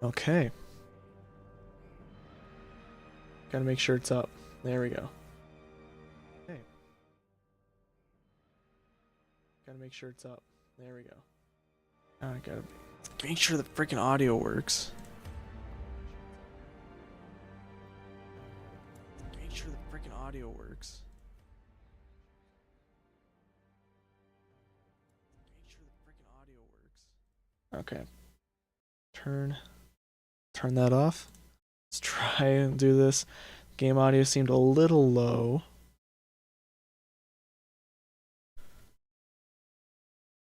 Okay. Gotta make sure it's up. There we go. Okay. Gotta make sure it's up. There we go. Now I gotta make sure the freaking audio works. Make sure the freaking audio works. Make sure the freaking audio works. Okay. Turn that off. Let's try and do this. Game audio seemed a little low.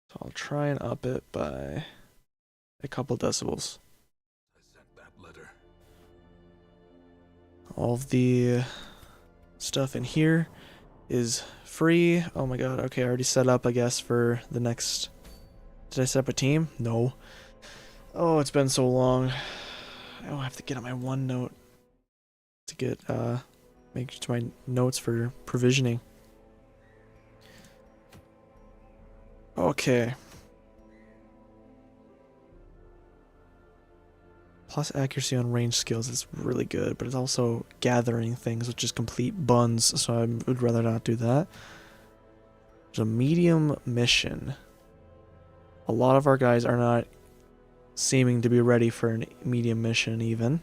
So I'll try and up it by a couple decibels. I sent that letter. All of the stuff in here is free. Oh my god, okay, I already set up, I guess, for the next... Did I set up a team? No. Oh, it's been so long. I have to get on my OneNote to get, make to my notes for provisioning. Okay. Plus accuracy on range skills is really good, but it's also gathering things, which is complete buns, so I would rather not do that. There's a medium mission. A lot of our guys are not seeming to be ready for a medium mission, even.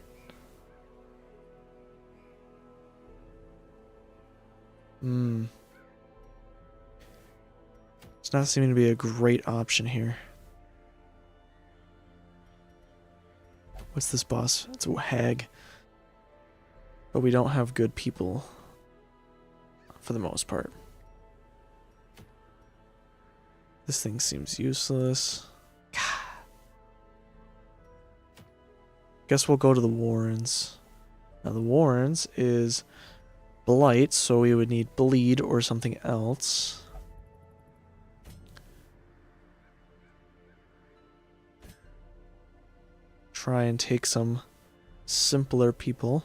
It's not seeming to be a great option here. What's this boss? It's a hag. But we don't have good people. For the most part. This thing seems useless. Guess we'll go to the Warrens. Now the Warrens is Blight, so we would need Bleed or something else. Try and take some simpler people.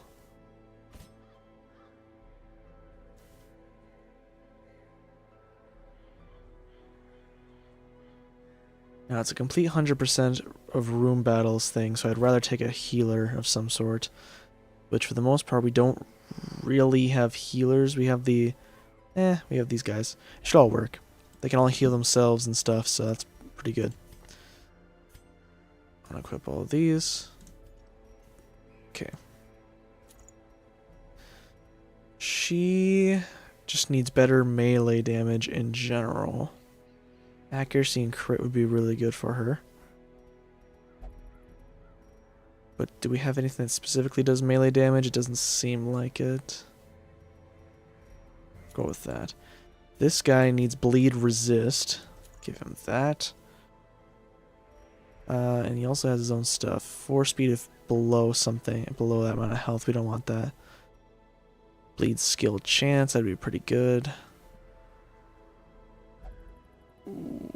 Now it's a complete 100% of room battles thing, so I'd rather take a healer of some sort. Which for the most part we don't really have healers. We have we have these guys. It should all work. They can all heal themselves and stuff, so that's pretty good. Unequip all of these. Okay. She just needs better melee damage in general. Accuracy and crit would be really good for her. But do we have anything that specifically does melee damage? It doesn't seem like it. Go with that. This guy needs bleed resist. Give him that. And he also has his own stuff. 4 speed if below something, below that amount of health. We don't want that. Bleed skill chance, that'd be pretty good. Ooh,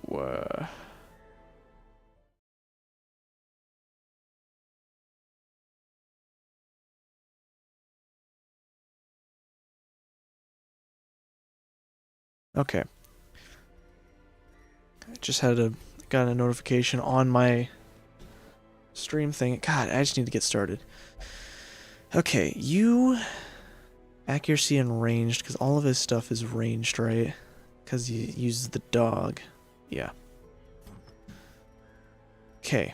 okay. I just got a notification on my stream thing. God, I just need to get started. Okay, you... Accuracy and ranged, because all of his stuff is ranged, right? Because he uses the dog. Yeah. Okay.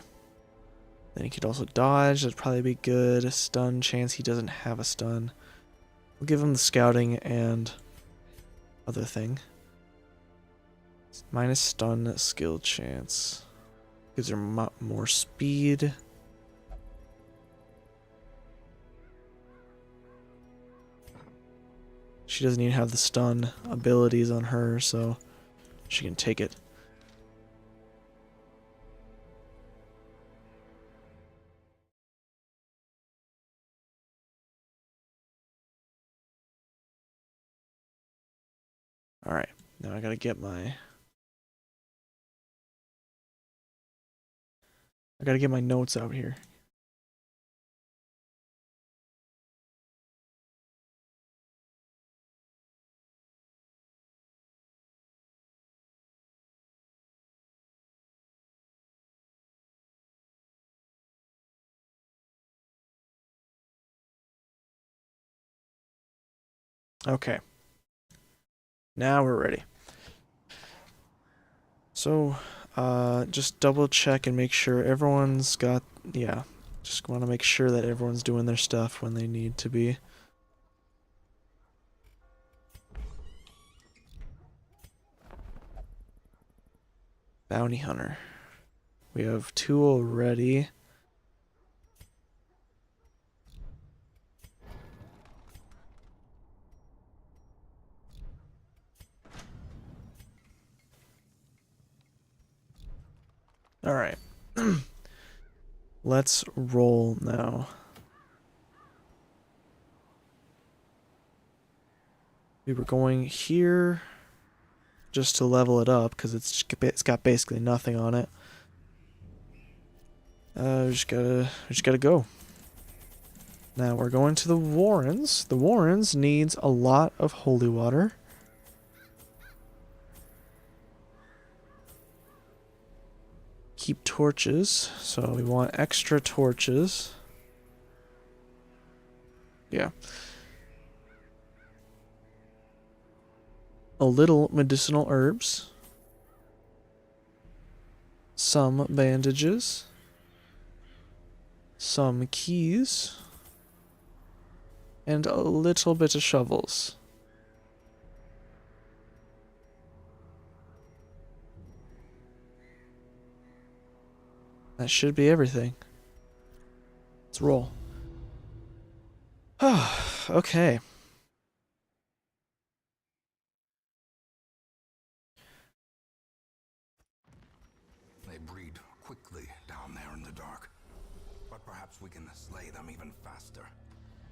Then he could also dodge. That'd probably be good. A stun chance. He doesn't have a stun. We'll give him the scouting and other thing. Minus stun skill chance. Gives her more speed. She doesn't even have the stun abilities on her, so she can take it. Alright, now I gotta get my... notes out here. Okay. Now we're ready. So, just double check and make sure everyone's got, yeah, just want to make sure that everyone's doing their stuff when they need to be. Bounty Hunter. We have 2 already. Alright. Let's roll now. We were going here just to level it up because it's got basically nothing on it. We just gotta go. Now we're going to the Warrens. The Warrens needs a lot of holy water. Keep torches, so we want extra torches. Yeah. A little medicinal herbs. Some bandages. Some keys. And a little bit of shovels. That should be everything. Let's roll. Okay. They breed quickly down there in the dark. But perhaps we can slay them even faster.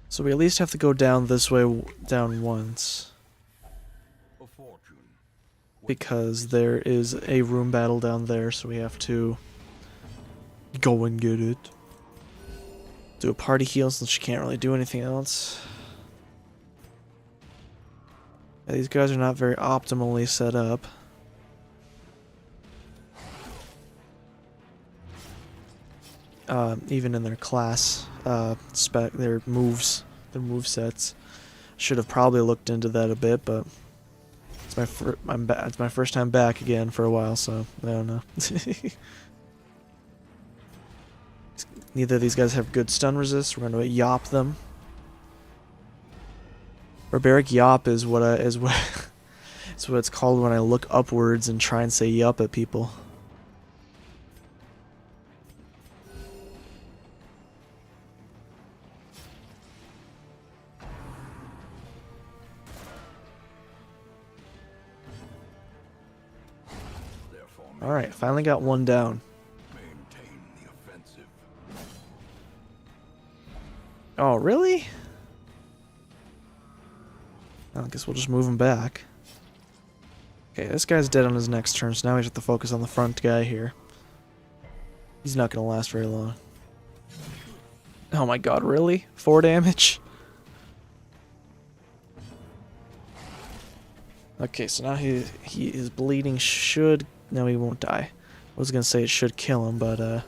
So we at least have to go down this way, down once. A fortune. Because there is a room battle down there, so we have to go and get it. Do a party heal since she can't really do anything else. Yeah, these guys are not very optimally set up. Even in their class spec, their moves, their move sets. Should have probably looked into that a bit, but it's it's my first time back again for a while, so I don't know. Neither of these guys have good stun resist. We're going to yop them. Barbaric yop is what it's what it's called when I look upwards and try and say yup at people. Alright, finally got one down. Maintain the offensive. Oh, really? I guess we'll just move him back. Okay, this guy's dead on his next turn, so now we have to focus on the front guy here. He's not going to last very long. Oh my god, really? 4 damage? Okay, so now he is bleeding, should... No, he won't die. I was going to say it should kill him, but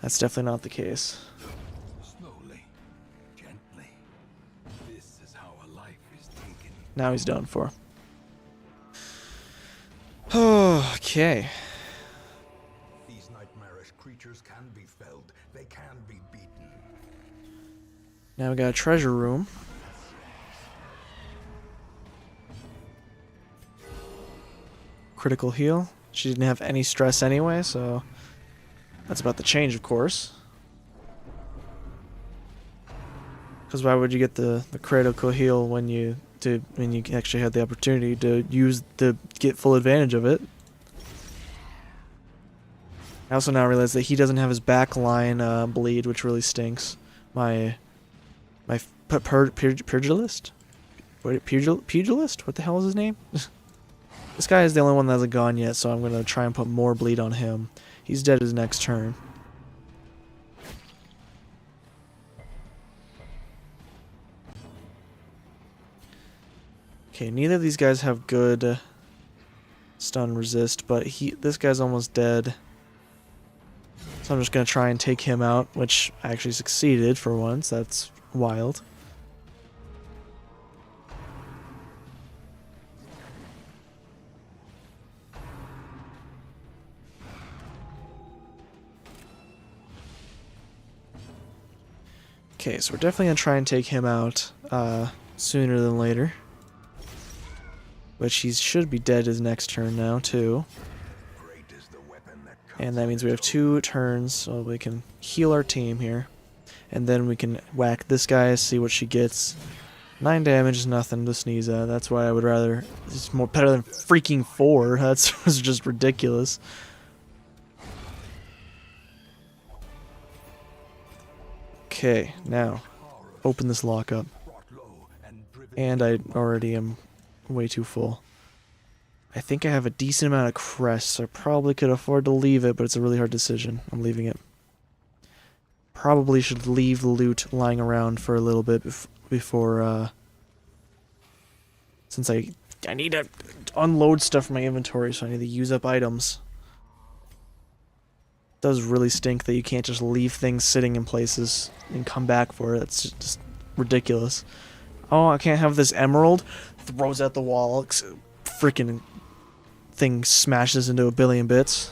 that's definitely not the case. Slowly, gently. This is how a life is taken. Now he's done for. Okay. These nightmarish creatures can be felled. They can be beaten. Now we got a treasure room. Critical heal. She didn't have any stress anyway, so that's about the change, of course. Because why would you get the critical heal when you actually had the opportunity to get full advantage of it? I also now realize that he doesn't have his back line bleed, which really stinks. My pugilist? Pugilist? What the hell is his name? This guy is the only one that hasn't gone yet, so I'm going to try and put more bleed on him. He's dead his next turn. Okay, neither of these guys have good stun resist, but this guy's almost dead. So I'm just going to try and take him out, which I actually succeeded for once. That's wild. Okay, so we're definitely gonna try and take him out sooner than later. Which he should be dead his next turn now, too. And that means we have 2 turns, so we can heal our team here. And then we can whack this guy, see what she gets. 9 damage is nothing to sneeze at. That's why I would rather... It's more better than freaking 4. That's just ridiculous. Okay, now open this lock up. And I already am way too full. I think I have a decent amount of crests, so I probably could afford to leave it, but it's a really hard decision. I'm leaving it. Probably should leave the loot lying around for a little bit before, since I need to unload stuff from my inventory, so I need to use up items. It does really stink that you can't just leave things sitting in places and come back for it. It's just ridiculous. Oh, I can't have this emerald. Throws at the wall. Freaking thing smashes into a billion bits.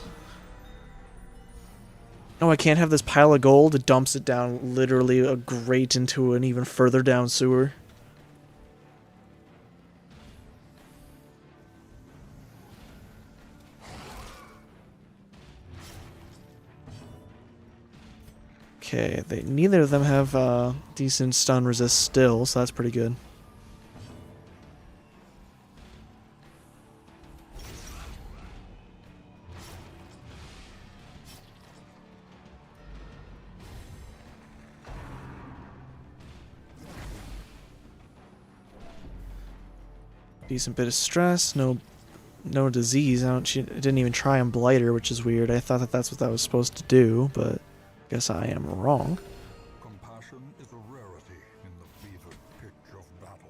Oh, I can't have this pile of gold. It dumps it down literally a grate into an even further down sewer. Okay, neither of them have decent stun resist still, so that's pretty good. Decent bit of stress, no disease. She didn't even try and blight her, which is weird. I thought that that's what that was supposed to do, but I guess I am wrong. Compassion is a rarity in the fevered pitch of battle.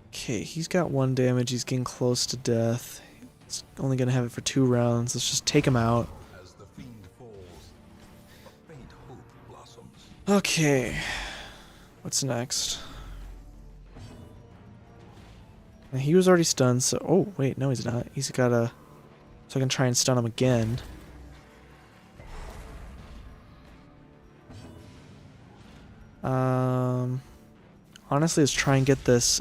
Okay, he's got 1 damage. He's getting close to death. He's only gonna have it for 2 rounds. Let's just take him out. As the fiend falls, a faint hope blossoms. Okay, what's next? And he was already stunned, so... Oh, wait, no he's not. He's got a... So I can try and stun him again. Honestly, let's try and get this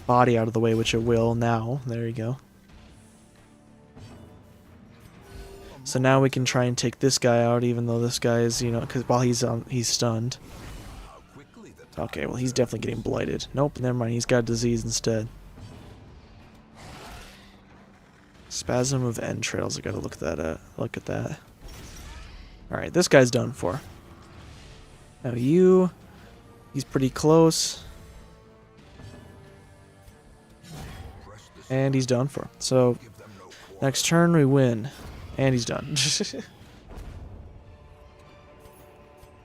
body out of the way, which it will now. There you go. So now we can try and take this guy out, even though this guy is, you know, because while he's stunned. Okay, well he's definitely getting blighted. Nope, never mind. He's got disease instead. Spasm of entrails. I gotta look at that. All right, this guy's done for. Now he's pretty close, and he's done for. So next turn we win, and he's done.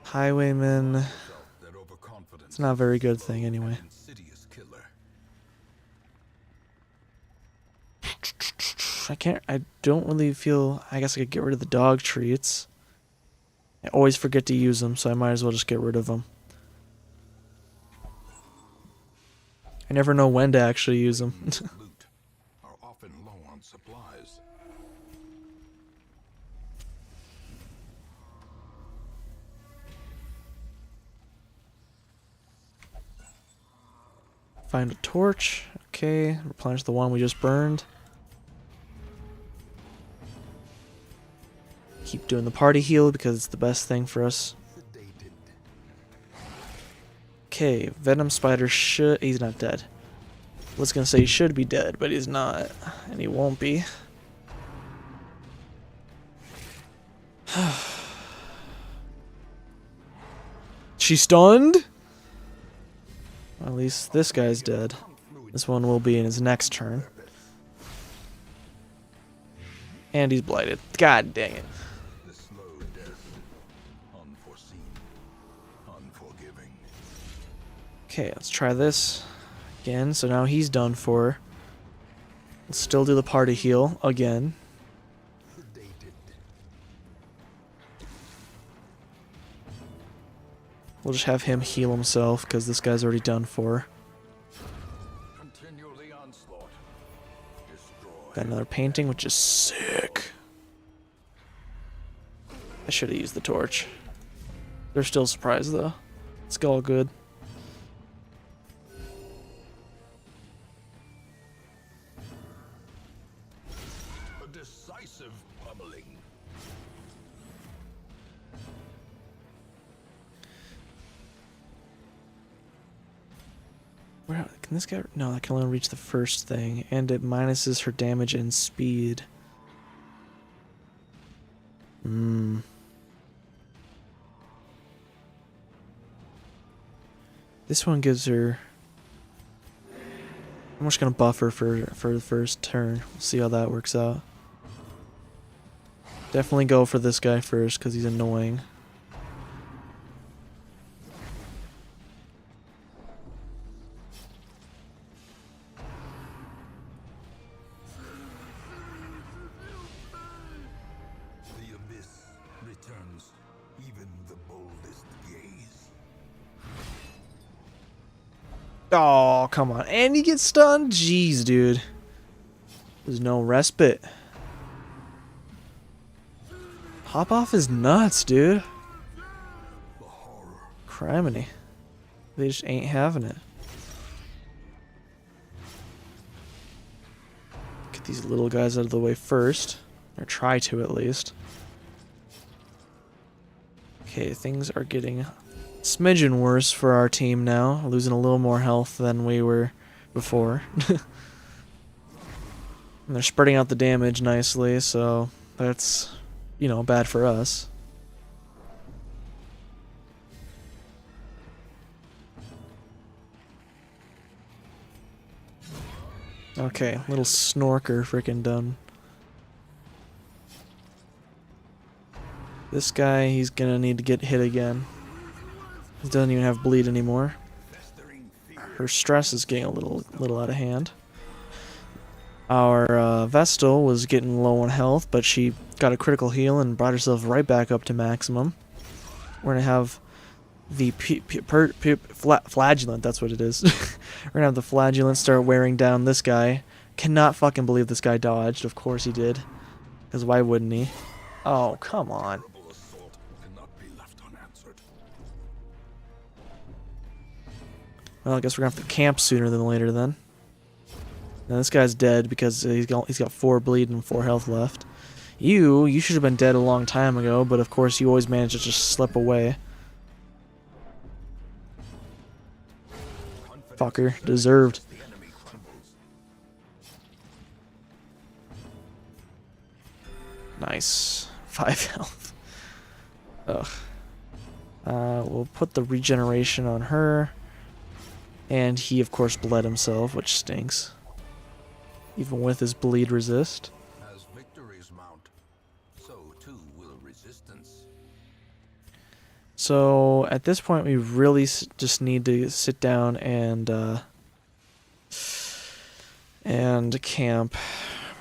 Highwayman. It's not a very good thing anyway. I don't really feel, I guess I could get rid of the dog treats. I always forget to use them, so I might as well just get rid of them. I never know when to actually use them. Are often low on supplies. Find a torch. Okay, replenish the one we just burned. Keep doing the party heal because it's the best thing for us. Okay, Venom Spider should... He's not dead. I was gonna say he should be dead, but he's not. And he won't be. She's stunned? Well, at least this guy's dead. This one will be in his next turn. And he's blighted. God dang it. The slow death, unforeseen, unforgiving. Okay, let's try this again. So now he's done for. Let's still do the party heal again. We'll just have him heal himself because this guy's already done for. Continue the onslaught. Destroy. Got another painting, which is sick. should have used the torch. They're still surprised though. It's all good. A decisive pummeling. Where can this guy? No, I can only reach the first thing, and it minuses her damage and speed. This one gives her. I'm just gonna buff her for the first turn. We'll see how that works out. Definitely go for this guy first because he's annoying. The abyss returns even the boldest gaze. Oh, come on. And he gets stunned? Jeez, dude. There's no respite. Hop off is nuts, dude. The horror. Criminy. They just ain't having it. Get these little guys out of the way first. Or try to, at least. Okay, things are getting smidgen worse for our team now. Losing a little more health than we were before. And they're spreading out the damage nicely, so that's, you know, bad for us. Okay, little snorker freaking done. This guy, he's gonna need to get hit again. He doesn't even have bleed anymore. Her stress is getting a little out of hand. Our Vestal was getting low on health, but she got a critical heal and brought herself right back up to maximum. We're gonna have the flagellant, that's what it is. We're gonna have the flagellant start wearing down this guy. Cannot fucking believe this guy dodged. Of course he did. Because why wouldn't he? Oh, come on. Assault cannot be left unanswered. Well, I guess we're gonna have to camp sooner than later then. Now this guy's dead because he's got 4 bleed and 4 health left. You should have been dead a long time ago, but of course you always manage to just slip away. Fucker, deserved. The enemy crumbles. Nice. 5 health. Ugh. We'll put the regeneration on her. And he, of course, bled himself, which stinks. Even with his bleed resist. As victories mount, so too will resistance. So, at this point, we really just need to sit down and camp.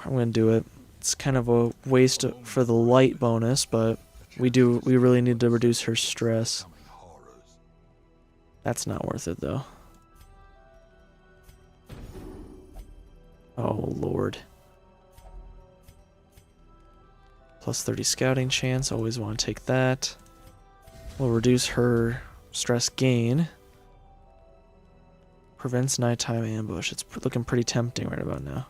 I'm going to do it. It's kind of a waste for the light bonus, but we really need to reduce her stress. Coming horrors. That's not worth it, though. Oh, Lord. Plus 30 scouting chance. Always want to take that. We'll reduce her stress gain. Prevents nighttime ambush. It's looking pretty tempting right about now.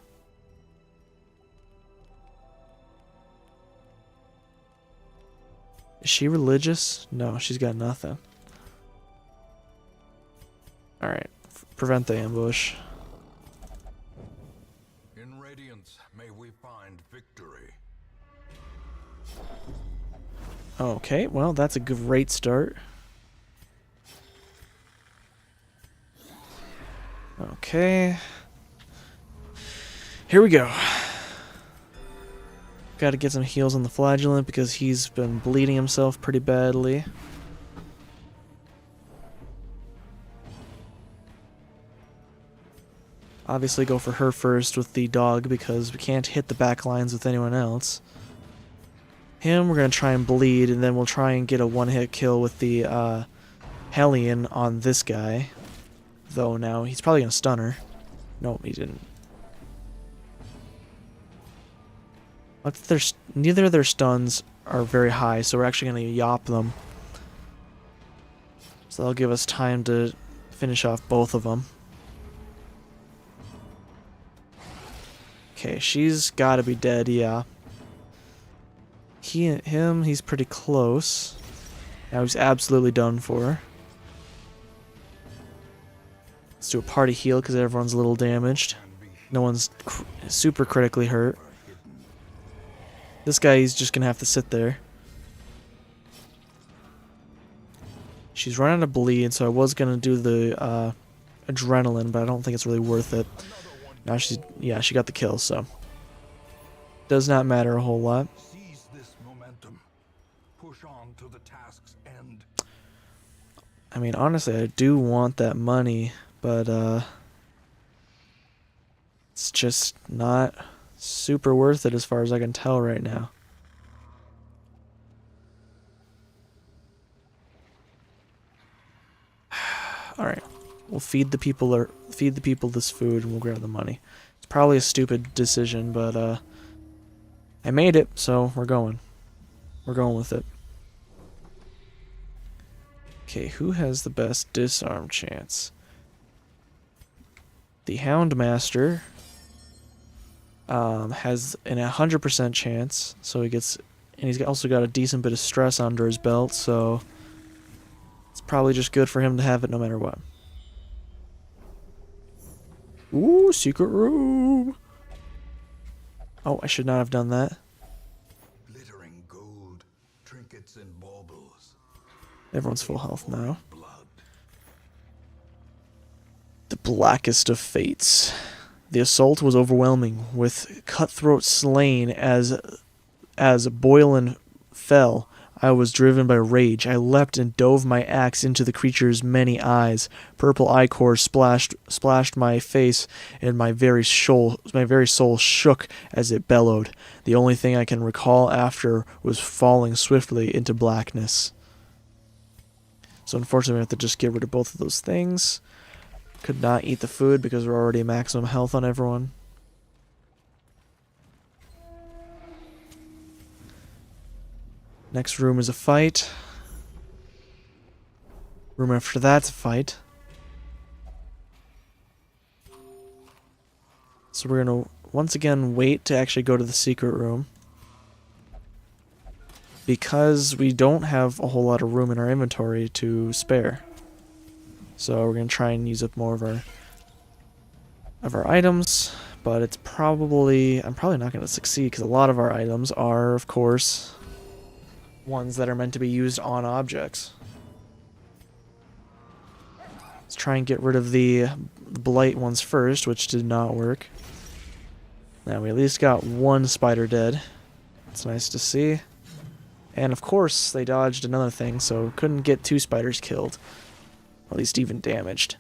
Is she religious? No, she's got nothing. Alright. Prevent the ambush. In radiance, may we find victory. Okay, well, that's a great start. Okay. Here we go. Got to get some heals on the flagellant because he's been bleeding himself pretty badly. Obviously go for her first with the dog because we can't hit the back lines with anyone else. Him, we're going to try and bleed, and then we'll try and get a one-hit kill with the Hellion on this guy. Though now, he's probably going to stun her. No, he didn't. Neither of their stuns are very high, so we're actually going to yop them. So that'll give us time to finish off both of them. Okay, she's got to be dead, yeah. He's pretty close. Now he's absolutely done for. Let's do a party heal because everyone's a little damaged. No one's super critically hurt. This guy, he's just going to have to sit there. She's running out of bleed, so I was going to do the adrenaline, but I don't think it's really worth it. Now she got the kill, so does not matter a whole lot. Seize this momentum. Push on to the task's end. I mean, honestly, I do want that money, but it's just not super worth it as far as I can tell right now. All right, we'll feed the people this food, and we'll grab the money. It's probably a stupid decision, but I made it, so we're going. We're going with it. Okay, who has the best disarm chance? The Houndmaster has an 100% chance, so he's also got a decent bit of stress under his belt, so it's probably just good for him to have it no matter what. Ooh, secret room! Oh, I should not have done that. Glittering gold, trinkets and baubles. Everyone's full health now. Blood. The blackest of fates. The assault was overwhelming, with Cutthroat slain as Boylan fell. I was driven by rage. I leapt and dove my axe into the creature's many eyes. Purple ichor splashed my face, and my very soul shook as it bellowed. The only thing I can recall after was falling swiftly into blackness. So unfortunately, we have to just get rid of both of those things. Could not eat the food because we're already maximum health on everyone. Next room is a fight. Room after that's a fight. So we're going to once again wait to actually go to the secret room. Because we don't have a whole lot of room in our inventory to spare. So we're going to try and use up more of our items. But I'm probably not going to succeed because a lot of our items are, of course, ones that are meant to be used on objects. Let's try and get rid of the blight ones first, which did not work. Now we at least got one spider dead. It's nice to see. And of course they dodged another thing, so couldn't get two spiders killed. At least even damaged.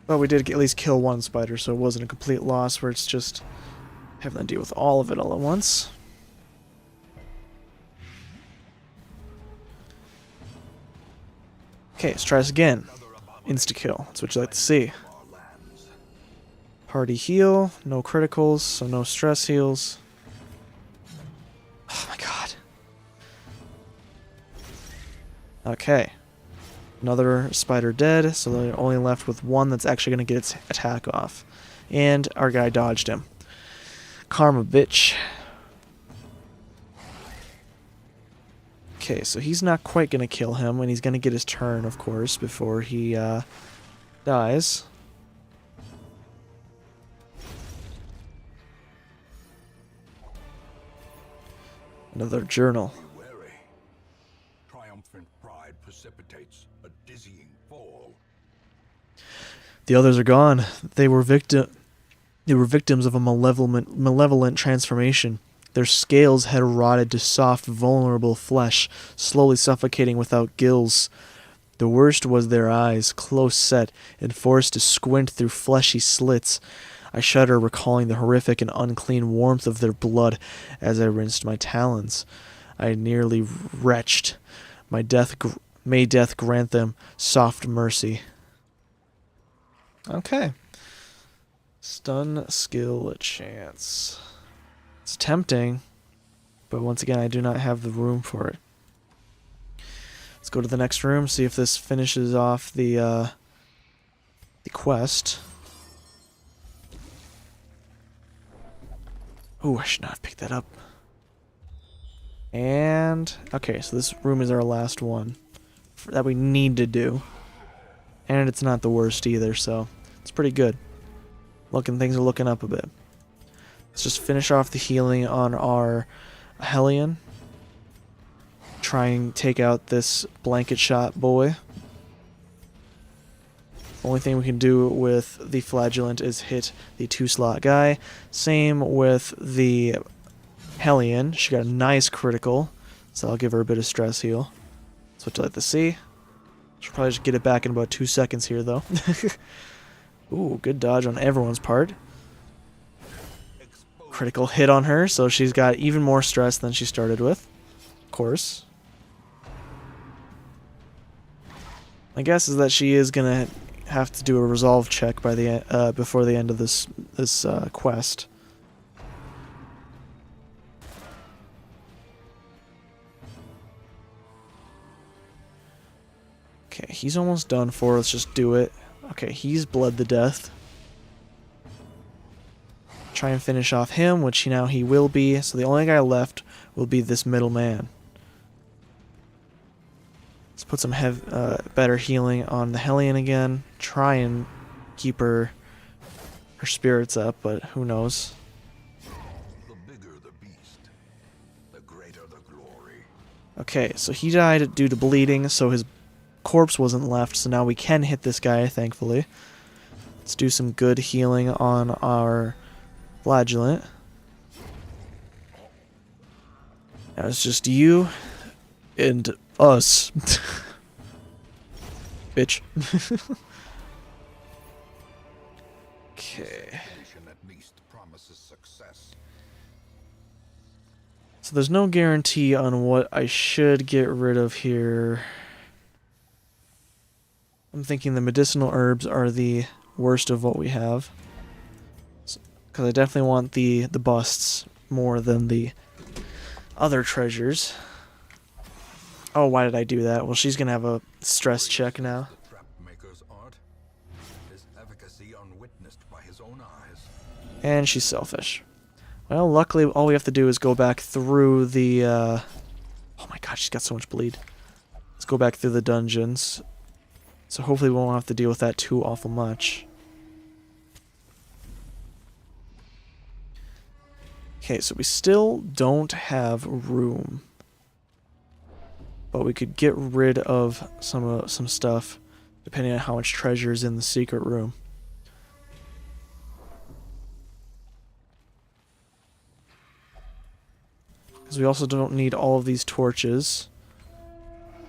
But we did at least kill one spider, so it wasn't a complete loss where it's just having to deal with all of it all at once. Okay, let's try this again. Insta-kill. That's what you like to see. Party heal. No criticals, so no stress heals. Oh my god. Okay. Another spider dead, so they're only left with one that's actually going to get its attack off. And our guy dodged him. Karma, bitch. Okay, so he's not quite going to kill him, and he's going to get his turn, of course, before he dies. Another journal. Be wary. Triumphant pride precipitates a dizzying fall. The others are gone. They were victims of a malevolent transformation. Their scales had rotted to soft, vulnerable flesh, slowly suffocating without gills. The worst was their eyes, close set and forced to squint through fleshy slits. I shudder, recalling the horrific and unclean warmth of their blood as I rinsed my talons. I nearly retched. May death grant them soft mercy. Okay. Stun skill chance. It's tempting, but once again, I do not have the room for it. Let's go to the next room, see if this finishes off the quest. Ooh, I should not have picked that up. And okay, so this room is our last one that we need to do. And it's not the worst either, so it's pretty good. Things are looking up a bit. Let's just finish off the healing on our Hellion. Try and take out this blanket shot boy. Only thing we can do with the Flagellant is hit the 2-slot guy. Same with the Hellion. She got a nice critical, so I'll give her a bit of stress heal. That's what you like to see. She'll probably just get it back in about 2 seconds here, though. Ooh, good dodge on everyone's part. Critical hit on her, so she's got even more stress than she started with. Of course. My guess is that she is gonna have to do a resolve check by the before the end of this quest. Okay, he's almost done for. Let's just do it. Okay, he's bled to death. Try and finish off him, which he will be. So the only guy left will be this middle man. Let's put some better healing on the Hellion again. Try and keep her spirits up, but who knows? The bigger the beast, the greater the glory. Okay, so he died due to bleeding, so his corpse wasn't left, so now we can hit this guy, thankfully. Let's do some good healing on our Flagellant. Now it's just you and us. Bitch. Okay. At least promises success. So there's no guarantee on what I should get rid of here. I'm thinking the medicinal herbs are the worst of what we have. Because I definitely want the busts more than the other treasures. Oh, why did I do that? Well, she's going to have a stress check now. The trap maker's art, his efficacy unwitnessed by his own eyes. And she's selfish. Well, luckily, all we have to do is go back through the... Oh my god, she's got so much bleed. Let's go back through the dungeons. So hopefully we won't have to deal with that too awful much. Okay, so we still don't have room. But we could get rid of some stuff, depending on how much treasure is in the secret room. Because we also don't need all of these torches.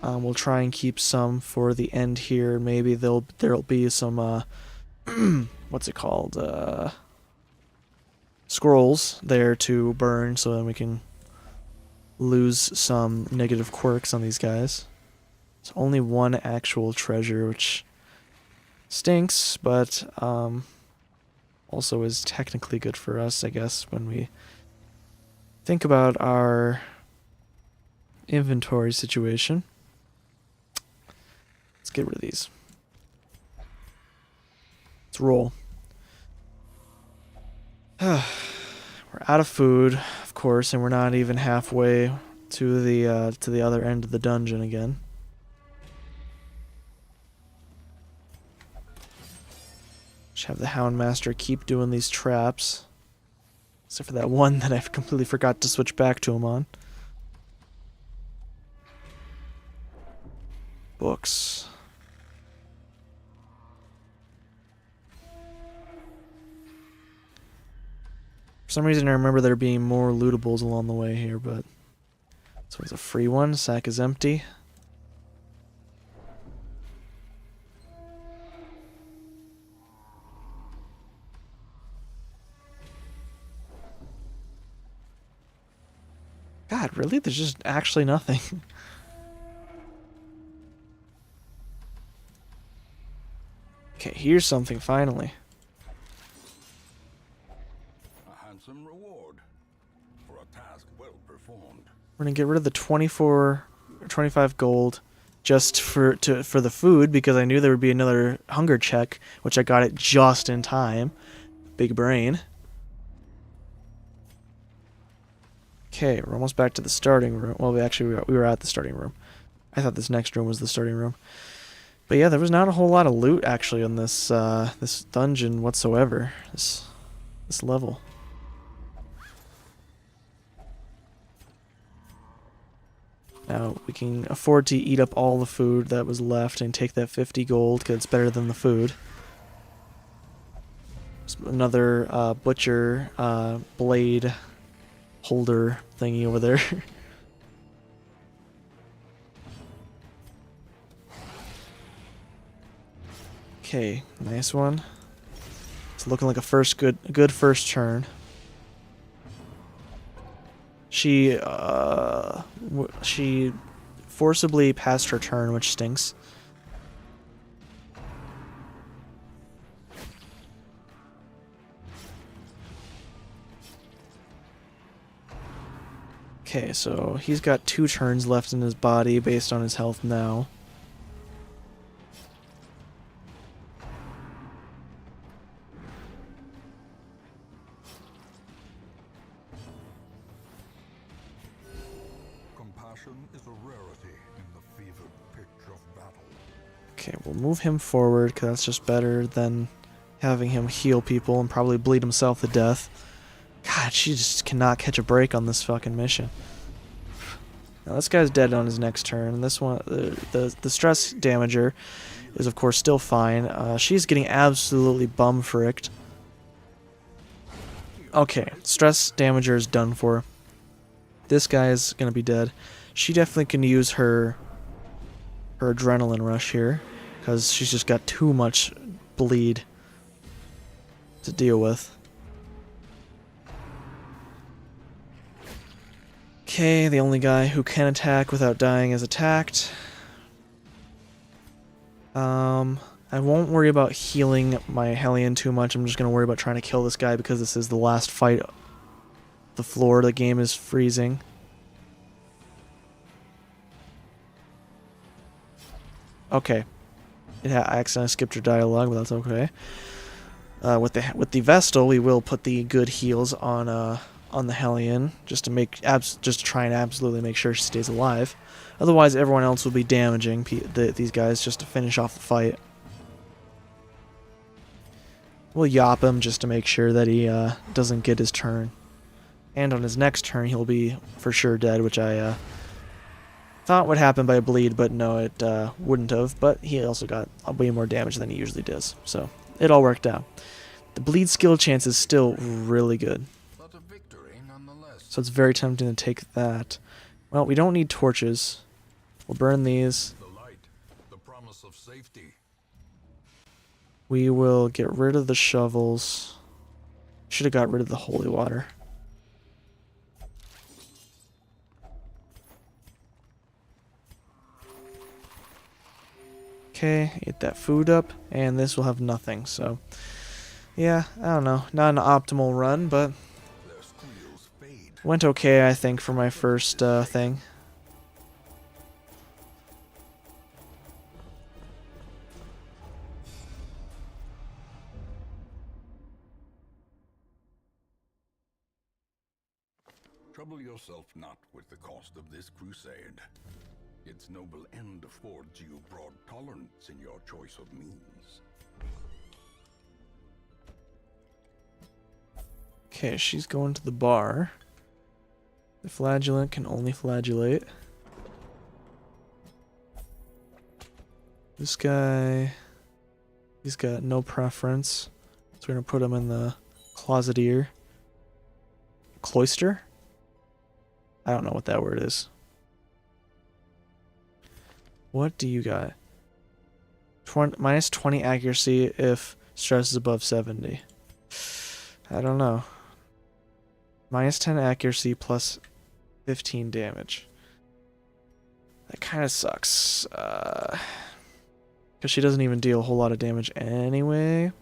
We'll try and keep some for the end here. Maybe there'll be some what's it called? Scrolls there to burn, so then we can lose some negative quirks on these guys. It's only one actual treasure, which stinks, but also is technically good for us, I guess, when we think about our inventory situation. Let's get rid of these. Let's roll. We're out of food, of course, and we're not even halfway to the other end of the dungeon again. Just have the Houndmaster keep doing these traps. Except for that one that I completely forgot to switch back to him on. Books. For some reason I remember there being more lootables along the way here, but... So it's a free one. Sack is empty. God, really? There's just actually nothing. Okay, here's something finally. A handsome reward. We're gonna get rid of the 25 gold just for the food because I knew there would be another hunger check, which I got it just in time. Big brain. Okay, we're almost back to the starting room. Well, we were at the starting room. I thought this next room was the starting room. But yeah, there was not a whole lot of loot actually in this this dungeon whatsoever. This level. Now, we can afford to eat up all the food that was left and take that 50 gold, because it's better than the food. There's another butcher blade holder thingy over there. Okay, nice one. It's looking like a good first turn. She forcibly passed her turn, which stinks. Okay, so he's got 2 turns left in his body based on his health now. Is a rarity in the fevered pitch of battle. Okay, we'll move him forward because that's just better than having him heal people and probably bleed himself to death. God, she just cannot catch a break on this fucking mission. Now this guy's dead on his next turn. This one, the stress damager is of course still fine. She's getting absolutely bum-fricked. Okay, stress damager is done for. This guy is gonna be dead. She definitely can use her adrenaline rush here, because she's just got too much bleed to deal with. Okay, the only guy who can attack without dying is attacked. I won't worry about healing my Hellion too much. I'm just gonna worry about trying to kill this guy because this is the last fight. The floor of the game is freezing. Okay. I accidentally skipped her dialogue, but that's okay. With the Vestal, we will put the good heals on the Hellion just to try and absolutely make sure she stays alive. Otherwise, everyone else will be damaging these guys just to finish off the fight. We'll yop him just to make sure that he doesn't get his turn. And on his next turn, he'll be for sure dead, which I thought would happen by a bleed, but no, it wouldn't have. But he also got way more damage than he usually does, so it all worked out. The bleed skill chance is still really good, But a victory nonetheless. so it's very tempting to take that. Well, we don't need torches. We'll burn these. The light, the promise of safety. We will get rid of the shovels. Should have got rid of the holy water. Okay, eat that food up, and this will have nothing, so... Yeah, I don't know. Not an optimal run, but... Their squeals fade. Went okay, I think, for my first thing. Trouble yourself not with the cost of this crusade. Its noble end affords you broad tolerance in your choice of means. Okay, she's going to the bar. The flagellant can only flagellate. This guy... He's got no preference. So we're going to put him in the closeteer. Cloister? I don't know what that word is. What do you got? Minus 20 accuracy if stress is above 70. I don't know. Minus 10 accuracy plus 15 damage. That kind of sucks. Because she doesn't even deal a whole lot of damage anyway.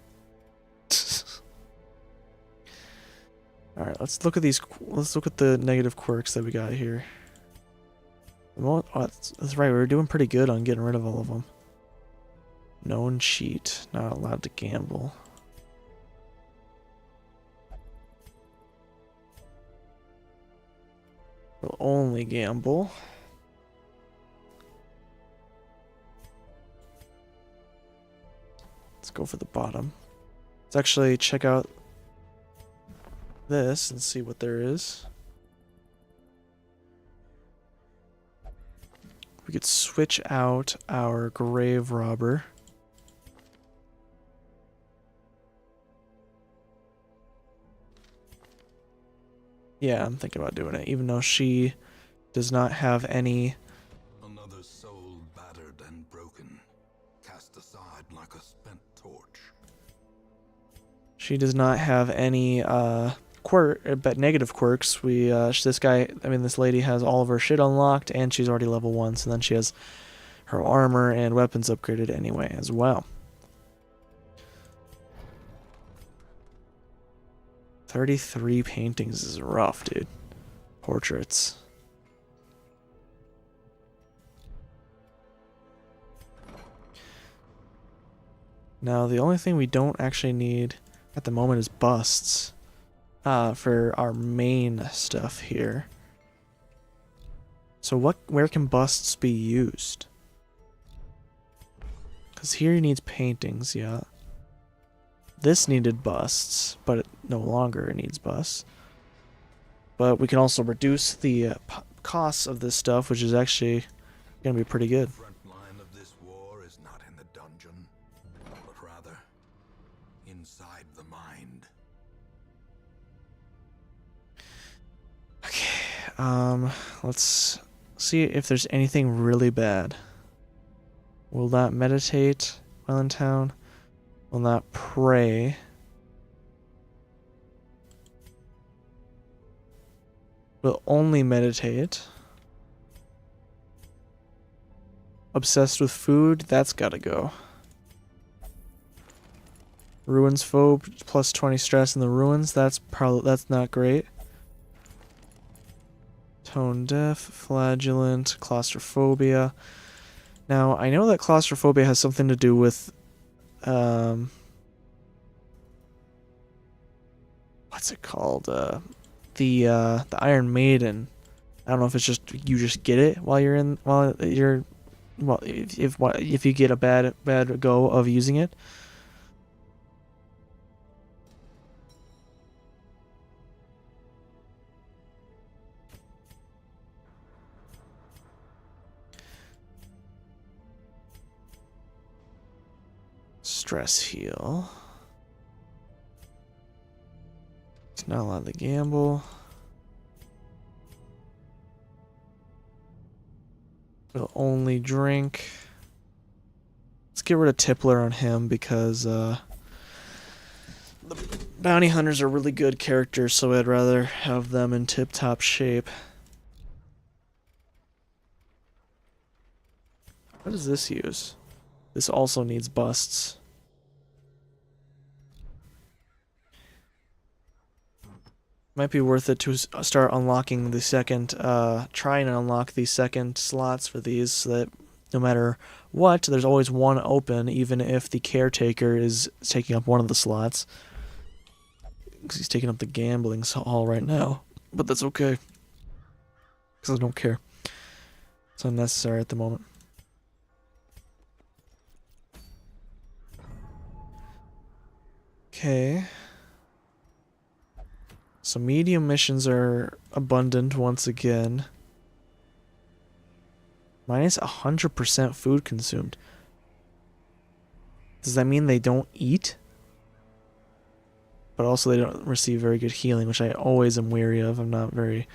Alright, let's look at these. Let's look at the negative quirks that we got here. That's right, we were doing pretty good on getting rid of all of them. Known cheat. Not allowed to gamble. We'll only gamble. Let's go for the bottom. Let's actually check out this and see what there is. We could switch out our grave robber. Yeah, I'm thinking about doing it, even though she does not have any. Another soul battered and broken, cast aside like a spent torch. She does not have any but negative quirks. This lady has all of her shit unlocked, and she's already level 1, so then she has her armor and weapons upgraded anyway as well. 33 paintings is rough, dude. Portraits. Now, the only thing we don't actually need at the moment is busts for our main stuff here. So where can busts be used? Because here he needs paintings, yeah. This needed busts, but it no longer needs busts. But we can also reduce the costs of this stuff, which is actually going to be pretty good. The front line of this war is not in the dungeon, but rather inside the mind. Okay, let's see if there's anything really bad. Will that meditate while in town? Will not pray. Will only meditate. Obsessed with food, that's gotta go. Ruins phobe, plus 20 stress in the ruins, that's not great. Tone deaf, flagellant, claustrophobia. Now, I know that claustrophobia has something to do with what's it called? The Iron Maiden. I don't know if it's just you just get it while you're if you get a bad go of using it. Stress heal. It's not allowed to gamble. We'll only drink. Let's get rid of Tippler on him because the bounty hunters are really good characters, so I'd rather have them in tip-top shape. What does this use? This also needs busts. Might be worth it to start unlocking the second, try and unlock the second slots for these so that no matter what, there's always one open, even if the caretaker is taking up one of the slots. Because he's taking up the gambling hall right now. But that's okay. Because I don't care. It's unnecessary at the moment. Okay. So medium missions are abundant once again. Minus 100% food consumed. Does that mean they don't eat? But also they don't receive very good healing, which I always am weary of. I'm not very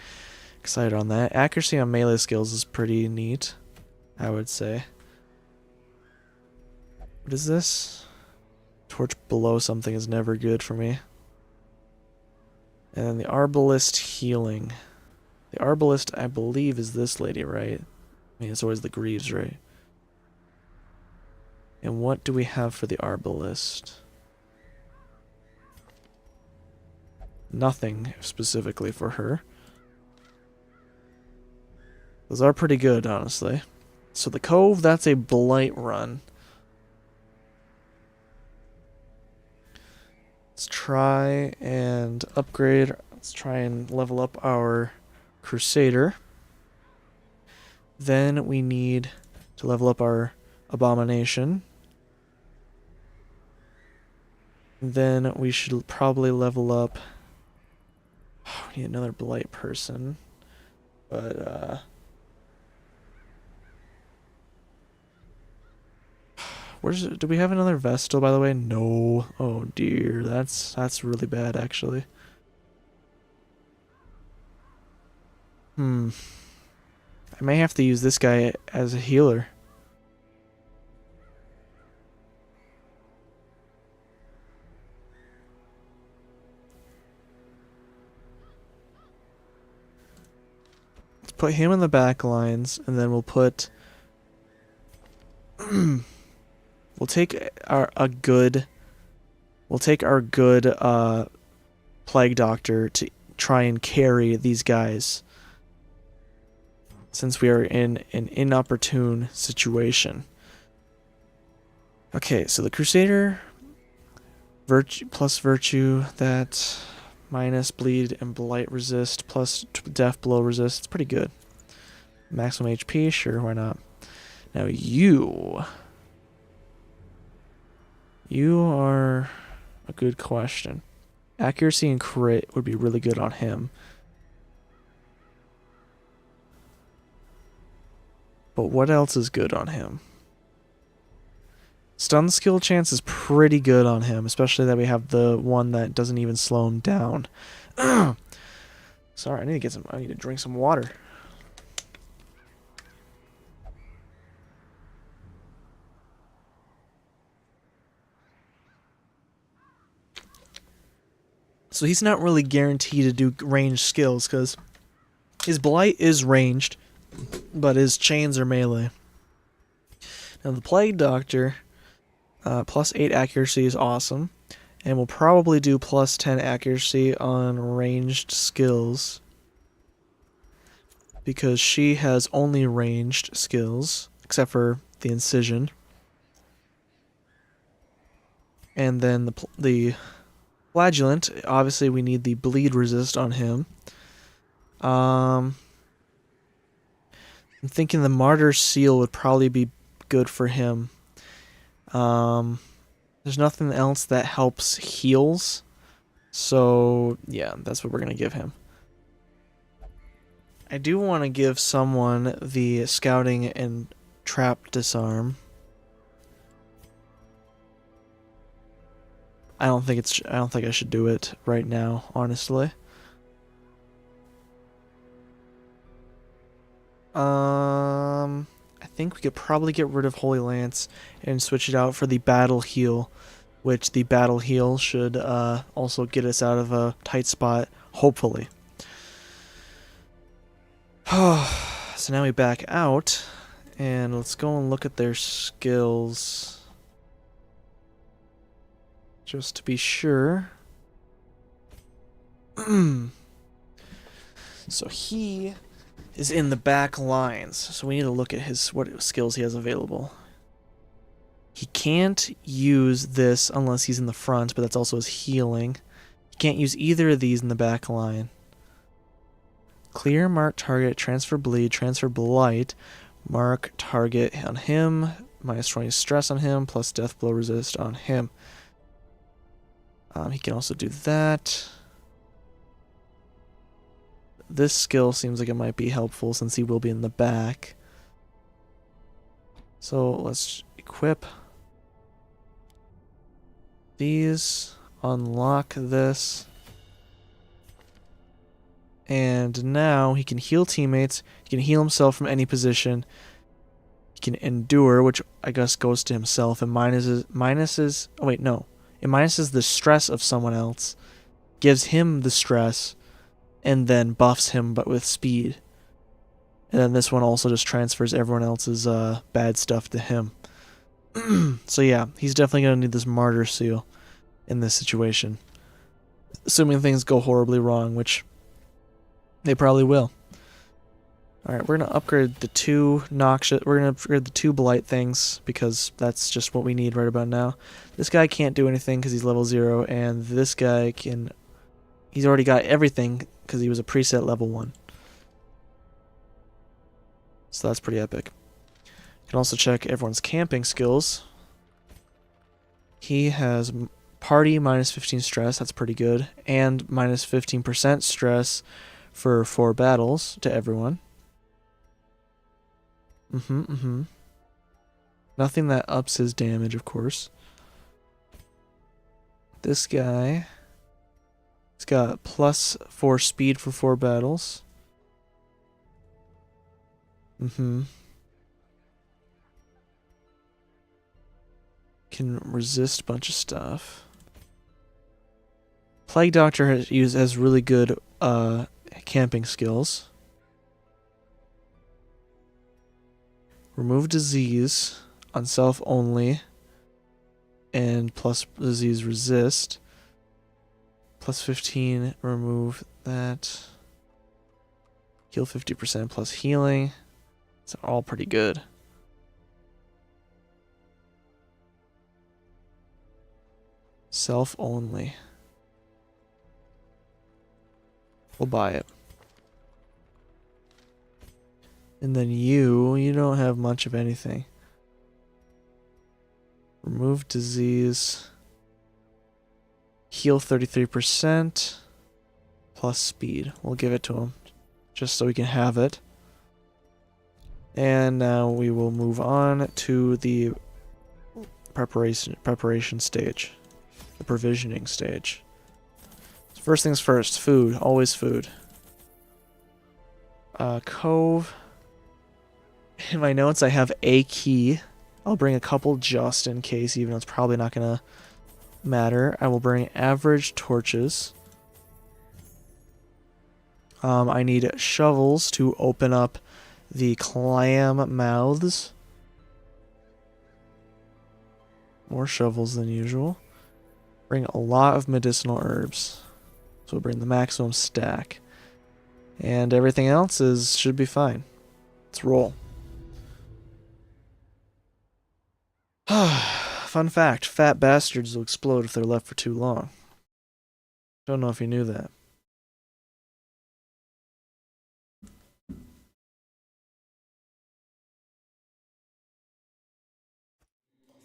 excited on that. Accuracy on melee skills is pretty neat, I would say. What is this? Torch below something is never good for me. And then the Arbalist healing. The Arbalist, I believe, is this lady, right? I mean, it's always the Greaves, right? And what do we have for the Arbalist? Nothing specifically for her. Those are pretty good, honestly. So the Cove, that's a Blight run. Let's try and upgrade. Let's try and level up our Crusader. Then we need to level up our Abomination. Then we should probably level up... we need another Blight person. But, do we have another Vestal, by the way? No. Oh dear, that's really bad, actually. I may have to use this guy as a healer. Let's put him in the back lines, and then we'll put... we'll take our good Plague Doctor to try and carry these guys, since we are in an inopportune situation. Okay, so the Crusader, virtue plus virtue, that minus bleed and blight resist, plus death blow resist. It's pretty good. Maximum HP, sure, why not? Now you are a good question. Accuracy and crit would be really good on him. But what else is good on him? Stun skill chance is pretty good on him, especially that we have the one that doesn't even slow him down. Sorry, I need to drink some water. So he's not really guaranteed to do ranged skills, because his Blight is ranged, but his chains are melee. Now the Plague Doctor, plus 8 accuracy is awesome, and we'll probably do plus 10 accuracy on ranged skills, because she has only ranged skills, except for the Incision. And then the Flagellant, obviously we need the bleed resist on him. I'm thinking the Martyr Seal would probably be good for him. There's nothing else that helps heals. So, yeah, that's what we're going to give him. I do want to give someone the Scouting and Trap Disarm. I don't think I should do it right now, honestly. I think we could probably get rid of Holy Lance and switch it out for the Battle Heal, which the Battle Heal should also get us out of a tight spot, hopefully. So now we back out, and let's go and look at their skills. Just to be sure. So he is in the back lines. So we need to look at what skills he has available. He can't use this unless he's in the front, but that's also his healing. He can't use either of these in the back line. Clear, mark target, transfer bleed, transfer blight, mark target on him, minus 20 stress on him, plus death blow resist on him. He can also do that. This skill seems like it might be helpful since he will be in the back. So let's equip these, unlock this, and now he can heal teammates, he can heal himself from any position, he can endure, which I guess goes to himself, and minuses, oh wait, no. It minuses the stress of someone else, gives him the stress, and then buffs him but with speed. And then this one also just transfers everyone else's bad stuff to him. So yeah, he's definitely going to need this Martyr Seal in this situation. Assuming things go horribly wrong, which they probably will. Alright, we're gonna upgrade the two noxious. We're gonna upgrade the two blight things because that's just what we need right about now. This guy can't do anything because he's level 0, and this guy can. He's already got everything because he was a preset level 1. So that's pretty epic. You can also check everyone's camping skills. He has party minus 15 stress, that's pretty good, and minus 15% stress for 4 battles to everyone. Nothing that ups his damage, of course. This guy, he's got plus 4 speed for 4 battles. Can resist a bunch of stuff. Plague Doctor has really good camping skills. Remove disease on self only, and plus disease resist. Plus 15, remove that. Heal 50% plus healing. It's all pretty good. Self only. We'll buy it. And then you don't have much of anything. Remove disease. Heal 33% plus speed. We'll give it to him just so we can have it. And now we will move on to the preparation stage. The provisioning stage. So first things first, food. Always food. Cove. In my notes I have a key. I'll bring a couple just in case, even though it's probably not going to matter. I will bring average torches. I need shovels to open up the clam mouths. More shovels than usual. Bring a lot of medicinal herbs. So we'll bring the maximum stack. And everything else should be fine. Let's roll. Fun fact, fat bastards will explode if they're left for too long. Don't know if you knew that.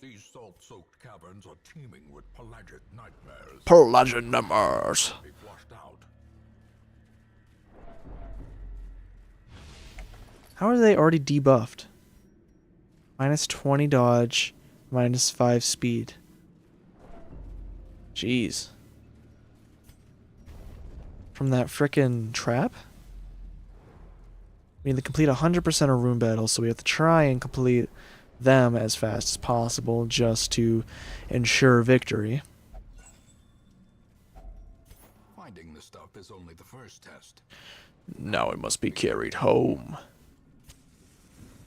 These salt-soaked caverns are teeming with pelagic nightmares. Pelagic nightmares. Be flushed out. How are they already debuffed? Minus 20 dodge, minus 5 speed. Jeez. From that frickin' trap? We need to complete 100% of room battles, so we have to try and complete them as fast as possible just to ensure victory. Finding the stuff is only the first test. Now it must be carried home.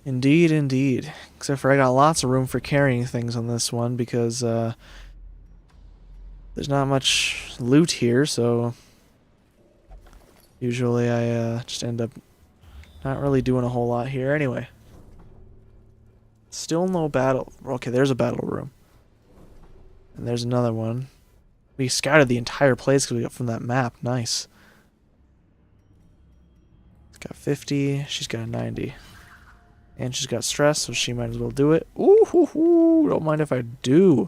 Indeed, indeed. Except for I got lots of room for carrying things on this one because there's not much loot here, so usually I just end up not really doing a whole lot here anyway. Still no battle. Okay, there's a battle room. And there's another one. We scouted the entire place because we got from that map. Nice. It's got 50. She's got a 90. And she's got stress, so she might as well do it. Ooh, hoo, hoo. Don't mind if I do.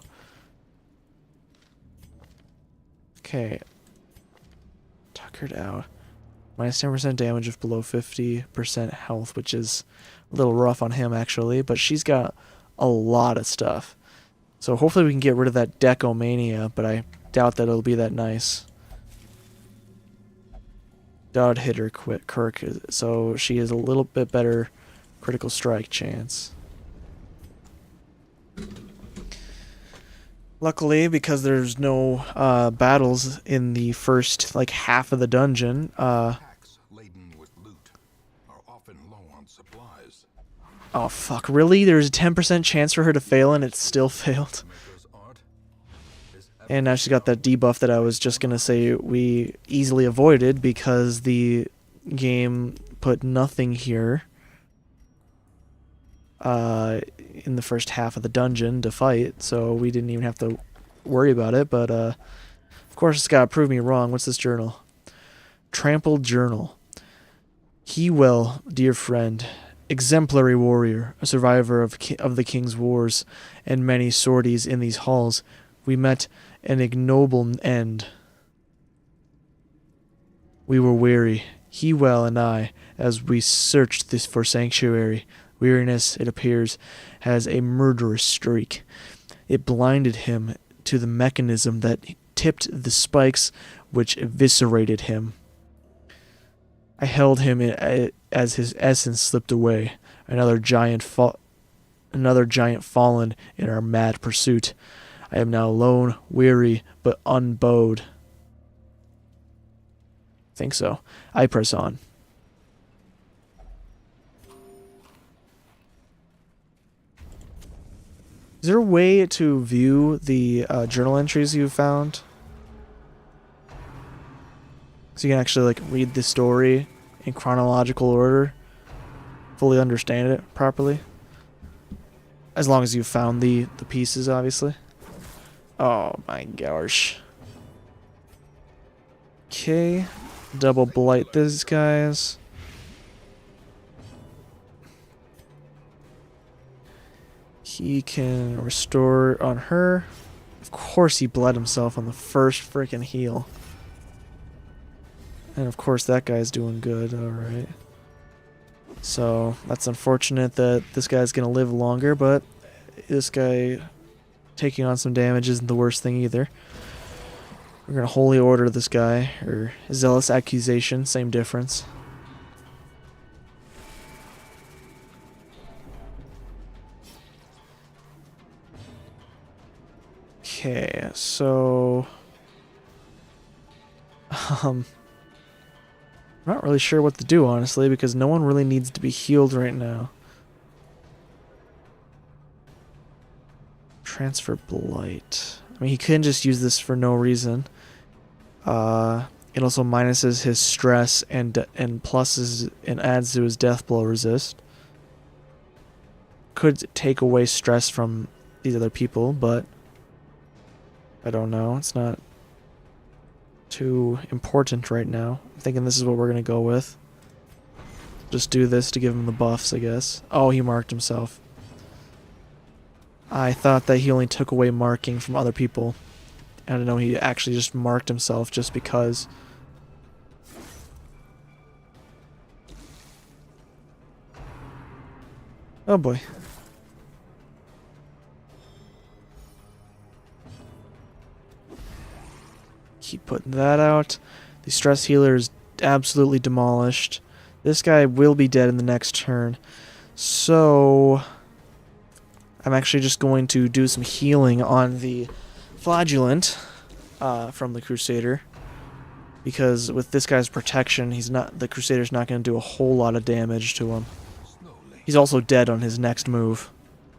Okay. Tuckered out. Minus 10% damage if below 50% health, which is a little rough on him, actually. But she's got a lot of stuff. So hopefully we can get rid of that Decomania, but I doubt that it'll be that nice. Dod hit her quit Kirk, so she has a little bit better critical strike chance. Luckily, because there's no battles in the first like half of the dungeon, Packs laden with loot are often low on supplies. oh fuck, really? There's a 10% chance for her to fail and it still failed. Maker's art is And now she's got that debuff that I was just gonna say we easily avoided because the game put nothing here in the first half of the dungeon to fight, so we didn't even have to worry about it, but of course it's gotta prove me wrong. What's this journal? Trampled Journal. Hewell, dear friend, exemplary warrior, a survivor of the king's wars and many sorties in these halls, we met an ignoble end. We were weary, Hewell and I, as we searched this for sanctuary. Weariness, it appears, has a murderous streak. It blinded him to the mechanism that tipped the spikes which eviscerated him. I held him as his essence slipped away, another giant fallen in our mad pursuit. I am now alone, weary, but unbowed. Think so. I press on. Is there a way to view the journal entries you found? So you can actually like read the story in chronological order, fully understand it properly. As long as you found the pieces, obviously. Oh my gosh. Okay, double blight these guys. He can restore on her. Of course he bled himself on the first freaking heal. And of course that guy's doing good, alright. So, that's unfortunate that this guy's gonna live longer, but this guy taking on some damage isn't the worst thing either. We're gonna holy order this guy, or zealous accusation, same difference. Okay, so I'm not really sure what to do, honestly, because no one really needs to be healed right now. Transfer blight. I mean, he couldn't just use this for no reason. It also minuses his stress and pluses and adds to his death blow resist. Could take away stress from these other people, but I don't know. It's not too important right now. I'm thinking this is what we're gonna go with. Just do this to give him the buffs, I guess. Oh, he marked himself. I thought that he only took away marking from other people. I don't know, he actually just marked himself just because. Oh boy. Keep putting that out. The stress healer is absolutely demolished. This guy will be dead in the next turn. So I'm actually just going to do some healing on the flagellant from the Crusader. Because with this guy's protection, the Crusader's not going to do a whole lot of damage to him. He's also dead on his next move.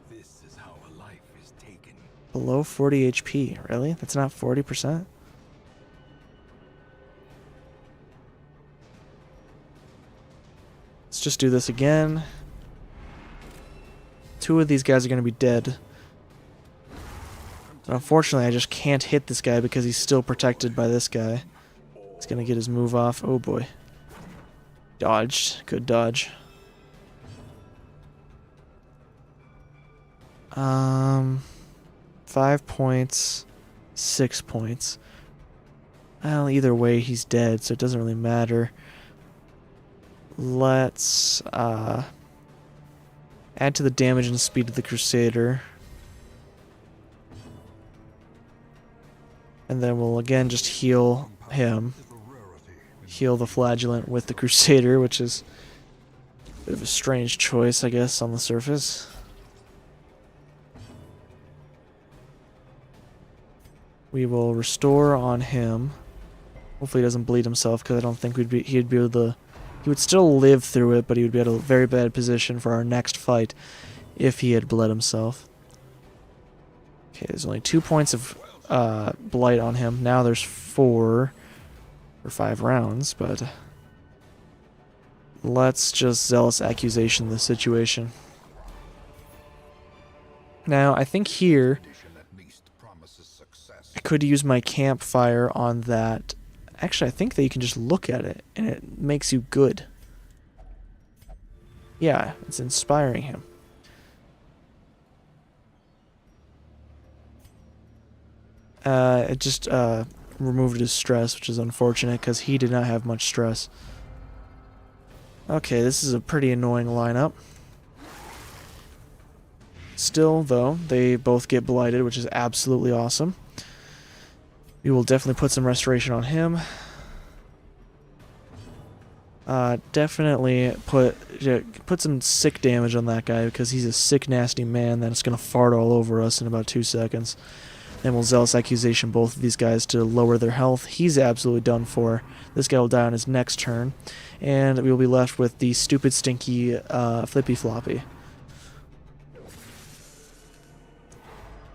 This is how a life is taken. Below 40 HP. Really? That's not 40%? Let's just do this again. 2 of these guys are going to be dead. But unfortunately, I just can't hit this guy because he's still protected by this guy. He's going to get his move off. Oh boy. Dodged. Good dodge. 5 points. 6 points. Well, either way, he's dead, so it doesn't really matter. Let's add to the damage and speed of the Crusader. And then we'll again just heal him. Heal the Flagellant with the Crusader, which is a bit of a strange choice, I guess, on the surface. We will restore on him. Hopefully he doesn't bleed himself, because I don't think he'd be able to. He would still live through it, but he would be at a very bad position for our next fight if he had bled himself. Okay, there's only 2 points of blight on him. Now there's 4 or 5 rounds, but let's just Zealous Accusation the situation. Now, I think here I could use my campfire on that. Actually, I think that you can just look at it and it makes you good. Yeah, it's inspiring him. It just removed his stress, which is unfortunate because he did not have much stress. Okay, this is a pretty annoying lineup. Still, though, they both get blighted, which is absolutely awesome. We will definitely put some restoration on him. Definitely put some sick damage on that guy because he's a sick, nasty man that's going to fart all over us in about 2 seconds. Then we'll Zealous Accusation both of these guys to lower their health. He's absolutely done for. This guy will die on his next turn. And we will be left with the stupid, stinky Flippy Floppy.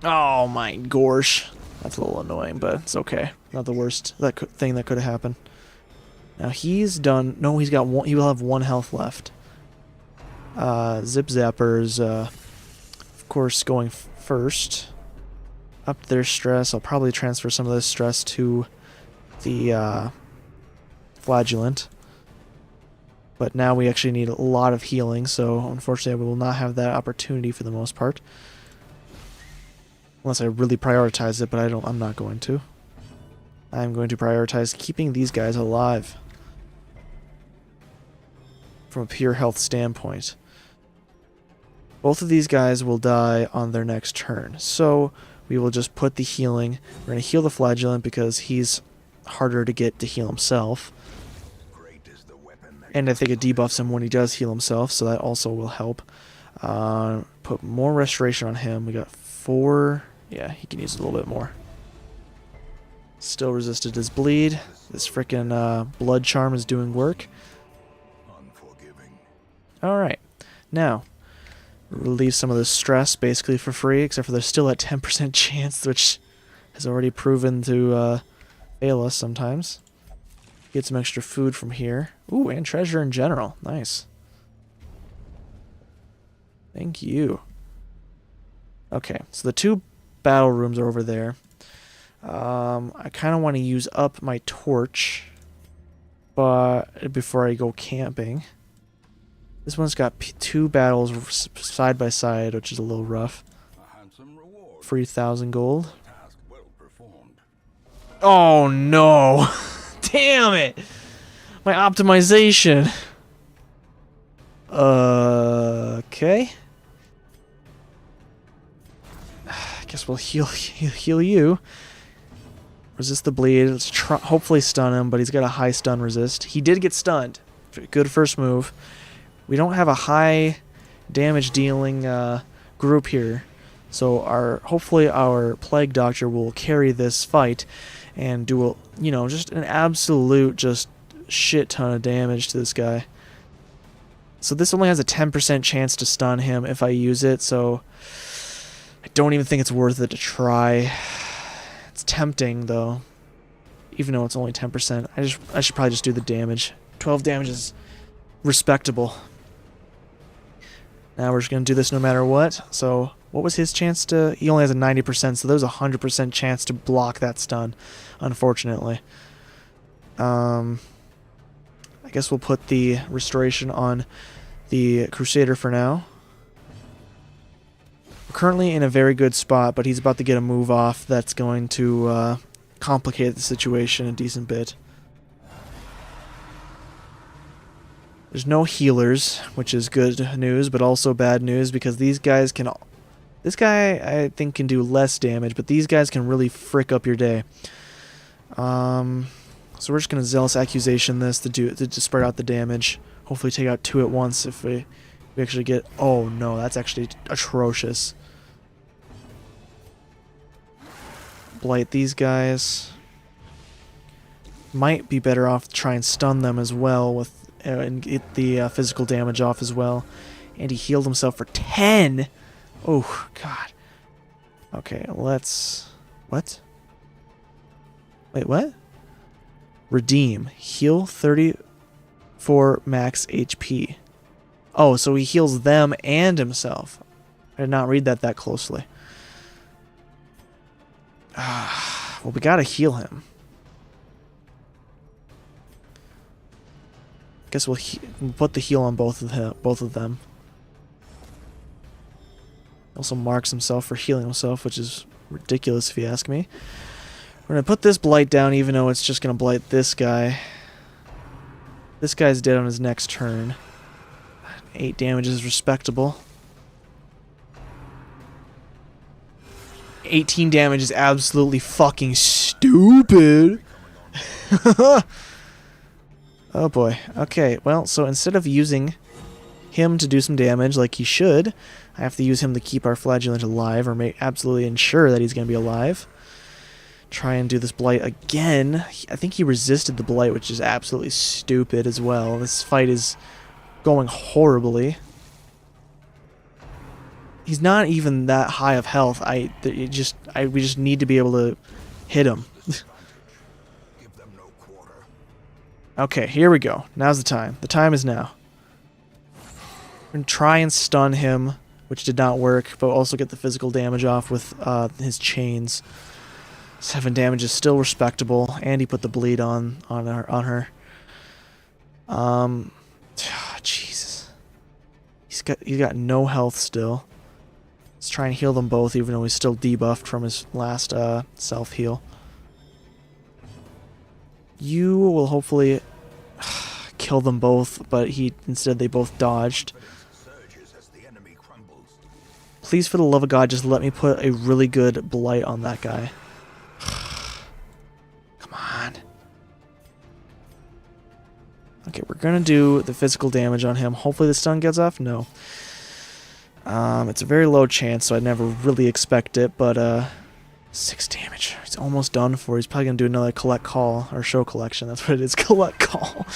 Oh my gosh. That's a little annoying, but it's okay. Not the worst thing that could have happened. Now he's done. No, he's got one. He will have 1 health left. Zip Zapper's, of course, going first. Up their stress. I'll probably transfer some of this stress to the Flagellant. But now we actually need a lot of healing, so unfortunately we will not have that opportunity for the most part. Unless I really prioritize it, but I'm not going to. I'm going to prioritize keeping these guys alive. From a pure health standpoint. Both of these guys will die on their next turn, so we will just put the healing. We're going to heal the Flagellant because he's harder to get to heal himself. And I think it debuffs him when he does heal himself, so that also will help. Put more restoration on him. We got 4. Yeah, he can use a little bit more. Still resisted his bleed. This frickin' blood charm is doing work. Alright. Now, relieve some of the stress basically for free, except for there's still at 10% chance, which has already proven to fail us sometimes. Get some extra food from here. Ooh, and treasure in general. Nice. Thank you. Okay, so the 2 battle rooms are over there. I kind of want to use up my torch but before I go camping. This one's got 2 battles side by side, which is a little rough. Free 1,000 gold. Oh no! Damn it! My optimization. Okay. I guess we'll heal you. Resist the bleed. Let's hopefully stun him, but he's got a high stun resist. He did get stunned. Good first move. We don't have a high damage dealing group here, so hopefully our Plague Doctor will carry this fight and do just an absolute shit ton of damage to this guy. So this only has a 10% chance to stun him if I use it, so I don't even think it's worth it to try. It's tempting though, even though it's only 10%. I should probably just do the damage. 12 damage is respectable. Now we're just going to do this no matter what. So what was his chance to... He only has a 90%, so there's a 100% chance to block that stun, unfortunately. I guess we'll put the restoration on the Crusader for now. We're currently in a very good spot, but he's about to get a move off that's going to complicate the situation a decent bit. There's no healers, which is good news, but also bad news because these guys can... This guy, I think, can do less damage, but these guys can really frick up your day. So we're just going to Zealous Accusation this to spread out the damage. Hopefully take out 2 at once if we actually get... Oh no, that's actually atrocious. Blight these guys. Might be better off to try and stun them as well with... and get the physical damage off as well. And he healed himself for 10! Oh, God. Okay, let's... What? Wait, what? Redeem. Heal 30... for max HP. Oh, so he heals them and himself. I did not read that closely. Well, we gotta heal him. Guess we'll put the heal on both of them. Also marks himself for healing himself, which is ridiculous if you ask me. We're gonna put this blight down, even though it's just gonna blight this guy. This guy's dead on his next turn. 8 damage is respectable. 18 damage is absolutely fucking stupid. Oh boy. Okay, well, so instead of using him to do some damage like he should, I have to use him to keep our flagellant alive, or absolutely ensure that he's going to be alive. Try and do this blight again. I think he resisted the blight, which is absolutely stupid as well. This fight is going horribly. He's not even that high of health. We just need to be able to hit him. Okay, here we go. Now's the time. The time is now. We're going to try and stun him, which did not work, but also get the physical damage off with his chains. 7 damage is still respectable, and he put the bleed on her. Jesus. He's got no health still. Let's try and heal them both, even though he's still debuffed from his last self-heal. You will hopefully kill them both, but instead they both dodged. Please, for the love of God, just let me put a really good blight on that guy. Come on. Okay, we're gonna do the physical damage on him. Hopefully the stun gets off. No. It's a very low chance, so I'd never really expect it, but 6 damage. It's almost done for. He's probably gonna do another collect call, or show collection. That's what it is. Collect call.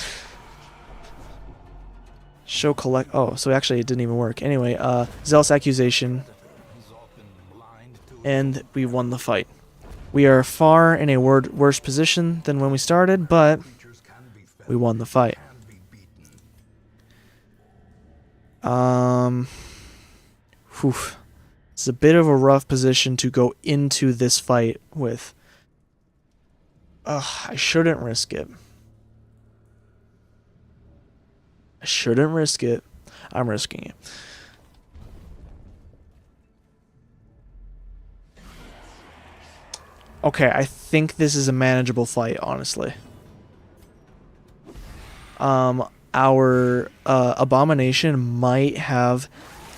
Show collect. Oh, so actually it didn't even work. Anyway, Zealous Accusation, and we won the fight. We are far in a worse position than when we started, but we won the fight. Whew. It's a bit of a rough position to go into this fight with. I shouldn't risk it. I shouldn't risk it. I'm risking it. Okay, I think this is a manageable fight, honestly. Our Abomination might have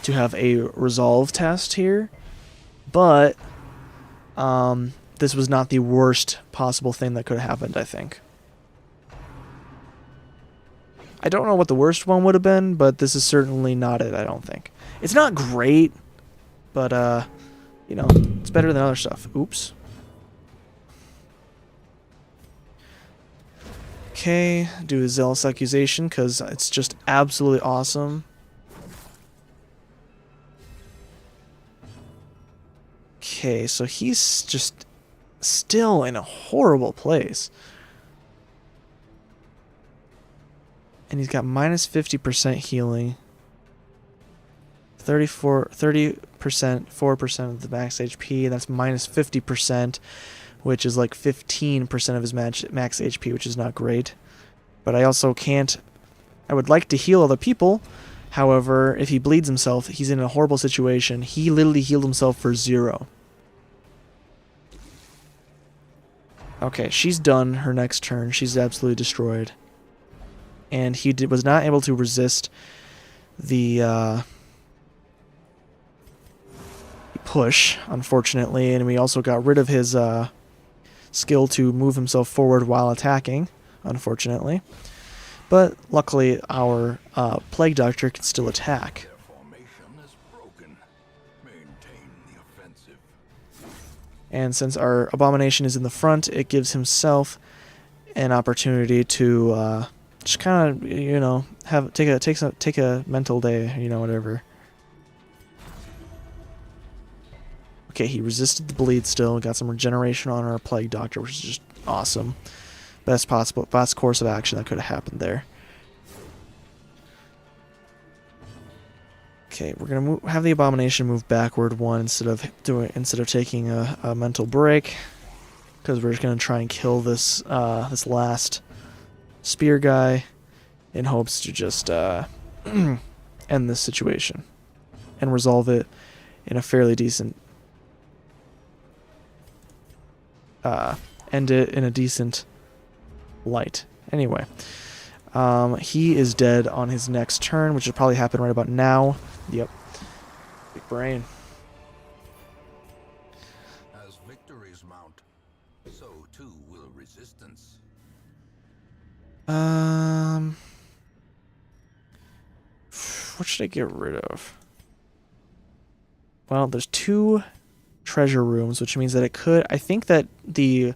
to have a resolve test here, but this was not the worst possible thing that could have happened, I think. I don't know what the worst one would have been, but this is certainly not it, I don't think. It's not great, but, you know, it's better than other stuff. Oops. Okay, do a Zealous Accusation, because it's just absolutely awesome. Okay, so he's just still in a horrible place. And he's got minus 50% healing. 30%, 4% of the max HP. That's minus 50%, which is like 15% of his max HP, which is not great. But I also can't... I would like to heal other people. However, if he bleeds himself, he's in a horrible situation. He literally healed himself for 0. Okay, she's done her next turn. She's absolutely destroyed. And he was not able to resist the push, unfortunately. And we also got rid of his skill to move himself forward while attacking, unfortunately. But luckily, our Plague Doctor can still attack. And since our Abomination is in the front, it gives himself an opportunity to just kind of, you know, take a mental day, you know, whatever. Okay, he resisted the bleed still, got some regeneration on our Plague Doctor, which is just awesome. Best course of action that could have happened there. Okay, we're gonna have the Abomination move backward one instead of taking a mental break, because we're just gonna try and kill this this last spear guy in hopes to just end this situation and resolve it in a fairly decent end it in a decent light. Anyway, he is dead on his next turn, which will probably happen right about now. Yep. Big brain. As victories mount, so too will resistance. What should I get rid of? Well, there's 2 treasure rooms, which means that it could. I think that the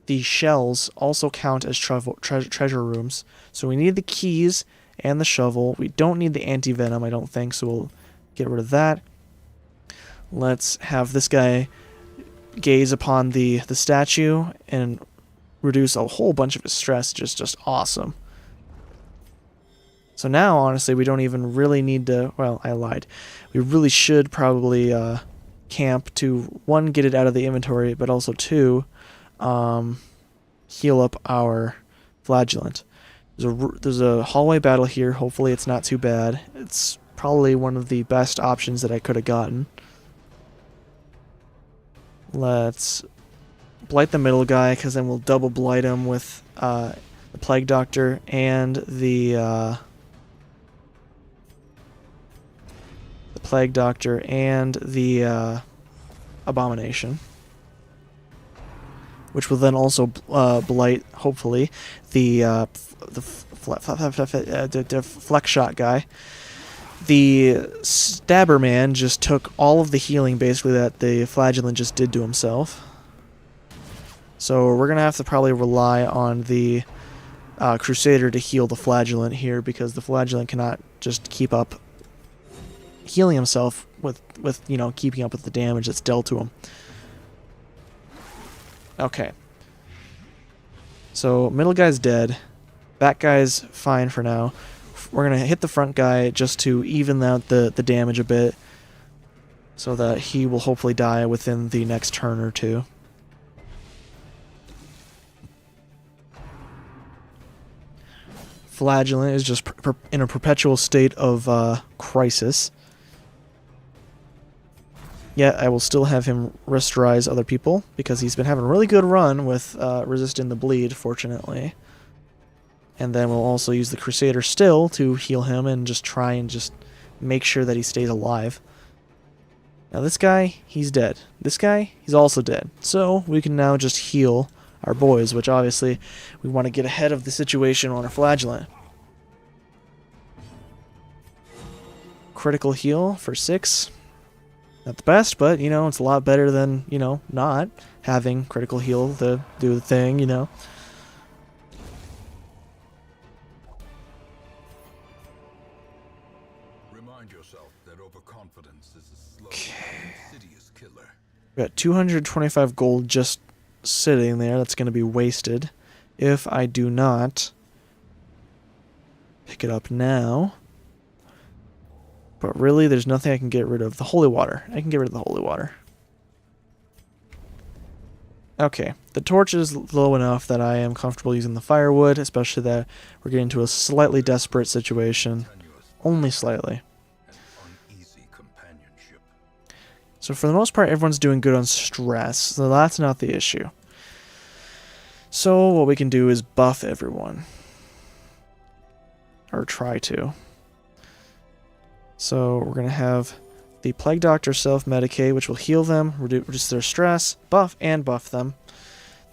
shells also count as treasure rooms. So we need the keys and the shovel. We don't need the anti-venom, I don't think, so we'll get rid of that. Let's have this guy gaze upon the statue and reduce a whole bunch of his stress. Just awesome. So now, honestly, we don't even really need to... Well, I lied. We really should probably camp to, 1, get it out of the inventory, but also 2, heal up our flagellant. There's a hallway battle here. Hopefully it's not too bad. It's probably one of the best options that I could have gotten. Let's blight the middle guy, because then we'll double blight him with the Plague Doctor and the Plague Doctor and the Abomination, which will then also blight, hopefully, the flex shot guy. The Stabber Man just took all of the healing, basically, that the Flagellant just did to himself. So we're going to have to probably rely on the Crusader to heal the Flagellant here, because the Flagellant cannot just keep up healing himself with you know, keeping up with the damage that's dealt to him. Okay. So middle guy's dead. Back guy's fine for now. We're going to hit the front guy just to even out the damage a bit, so that he will hopefully die within the next turn or 2. Flagellant is just in a perpetual state of crisis. Yet I will still have him rasterize other people, because he's been having a really good run with resisting the bleed, fortunately. And then we'll also use the Crusader still to heal him and just try and just make sure that he stays alive. Now this guy, he's dead. This guy, he's also dead. So we can now just heal our boys, which obviously we want to get ahead of the situation on our Flagellant. Critical heal for 6. Not the best, but, you know, it's a lot better than, you know, not having critical heal to do the thing, you know. Remind yourself that overconfidence is a slow, insidious killer. We got 225 gold just sitting there. That's going to be wasted if I do not pick it up now. But really, there's nothing I can get rid of. The holy water. I can get rid of the holy water. Okay. The torch is low enough that I am comfortable using the firewood, especially that we're getting into a slightly desperate situation. Only slightly. Uneasy companionship. So for the most part, everyone's doing good on stress, so that's not the issue. So what we can do is buff everyone. Or try to. So we're going to have the Plague Doctor self-medicate, which will heal them, reduce their stress, buff them.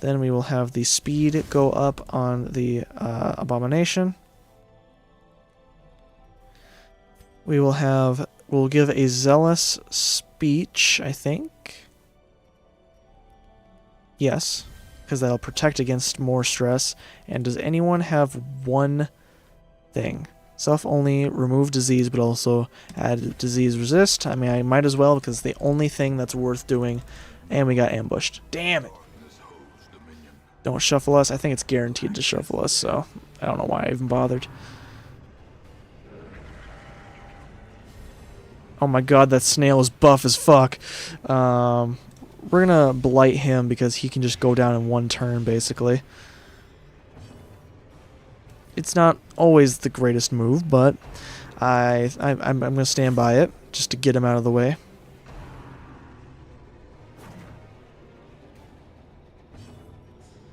Then we will have the speed go up on the Abomination. We'll give a Zealous speech, I think. Yes, because that'll protect against more stress. And does anyone have one thing? Self only, remove disease, but also add disease resist. I mean, I might as well, because it's the only thing that's worth doing. And we got ambushed. Damn it. Don't shuffle us. I think it's guaranteed to shuffle us, so I don't know why I even bothered. Oh my god, that snail is buff as fuck. We're gonna blight him because he can just go down in one turn, basically. It's not always the greatest move, but I'm gonna stand by it just to get him out of the way.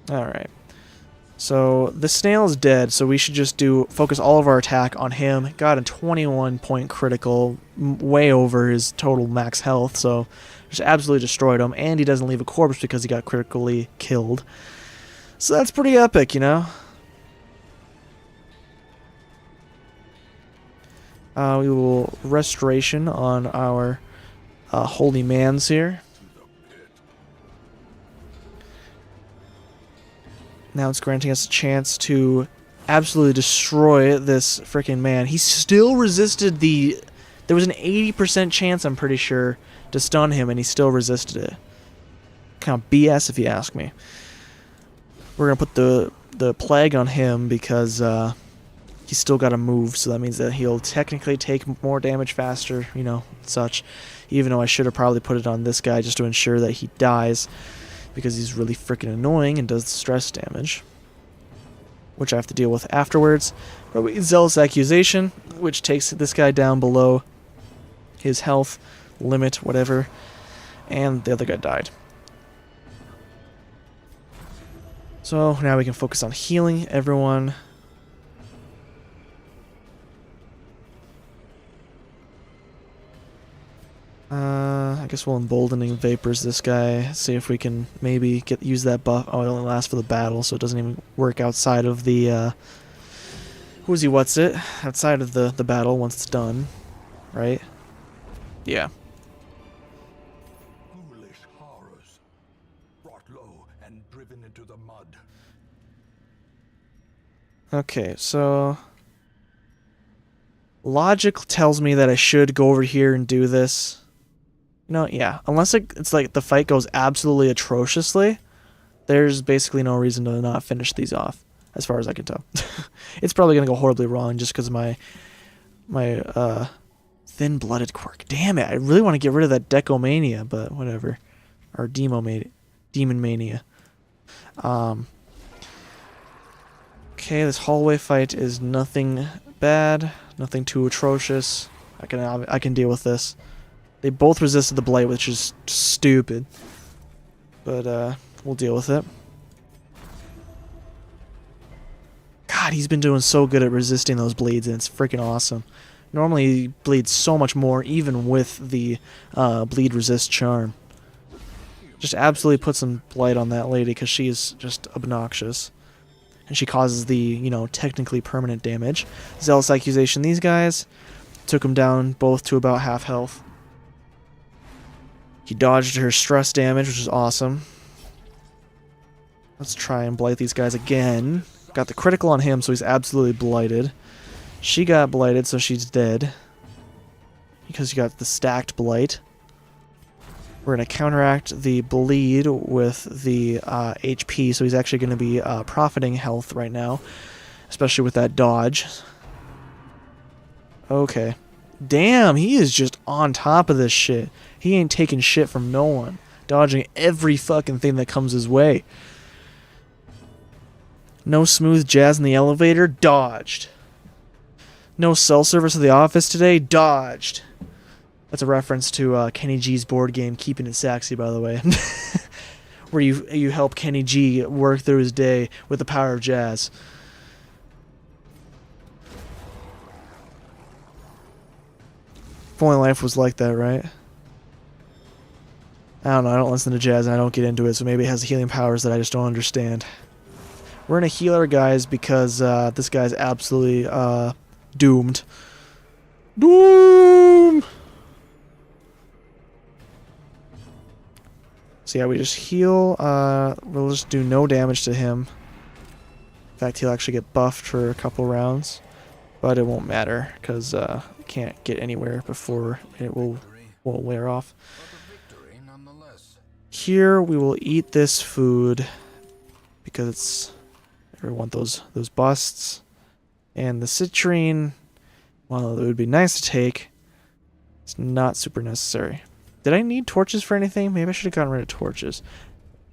Alright. So the snail is dead, so we should just focus all of our attack on him. Got a 21-point critical, way over his total max health, so just absolutely destroyed him. And he doesn't leave a corpse because he got critically killed. So that's pretty epic, you know? We will restoration on our holy mans here. Now it's granting us a chance to absolutely destroy this freaking man. He still resisted the... There was an 80% chance, I'm pretty sure, to stun him, and he still resisted it. Kind of BS if you ask me. We're going to put the plague on him because he's still got to move, so that means that he'll technically take more damage faster, you know, such. Even though I should have probably put it on this guy just to ensure that he dies, because he's really freaking annoying and does stress damage, which I have to deal with afterwards. But we Zealous Accusation, which takes this guy down below his health limit, whatever, and the other guy died. So now we can focus on healing everyone. I guess we'll Emboldening Vapors this guy, see if we can maybe use that buff. Oh, it only lasts for the battle, so it doesn't even work outside of the, outside of the battle once it's done, right? Yeah. Foolish horrors, brought low and driven into the mud. Okay, so... Logic tells me that I should go over here and do this. No, yeah. Unless it's like the fight goes absolutely atrociously, there's basically no reason to not finish these off, as far as I can tell. It's probably gonna go horribly wrong just because my thin-blooded quirk. Damn it! I really want to get rid of that Decomania, but whatever. Or Demon Mania. Okay, this hallway fight is nothing bad, nothing too atrocious. I can deal with this. They both resisted the blight, which is stupid. But, we'll deal with it. God, he's been doing so good at resisting those bleeds, and it's freaking awesome. Normally, he bleeds so much more, even with the bleed resist charm. Just absolutely put some blight on that lady, because she is just obnoxious. And she causes the, you know, technically permanent damage. Zealous Accusation, these guys took them down both to about half health. He dodged her stress damage, which is awesome. Let's try and blight these guys again. Got the critical on him, so he's absolutely blighted. She got blighted, so she's dead. Because you got the stacked blight. We're going to counteract the bleed with the HP, so he's actually going to be profiting health right now. Especially with that dodge. Okay. Damn, he is just on top of this shit. He ain't taking shit from no one. Dodging every fucking thing that comes his way. No smooth jazz in the elevator? Dodged. No cell service at the office today? Dodged. That's a reference to Kenny G's board game, Keeping It Sexy, by the way. Where you help Kenny G work through his day with the power of jazz. If only life was like that, right? I don't know, I don't listen to jazz and I don't get into it, so maybe it has healing powers that I just don't understand. We're gonna heal our guys because this guy's absolutely doomed. Doom! So yeah, we just heal. We'll just do no damage to him. In fact, he'll actually get buffed for a couple rounds. But it won't matter, because we can't get anywhere before it will wear off. Here, we will eat this food, because it's... I want those busts. And the citrine, well, it would be nice to take. It's not super necessary. Did I need torches for anything? Maybe I should have gotten rid of torches.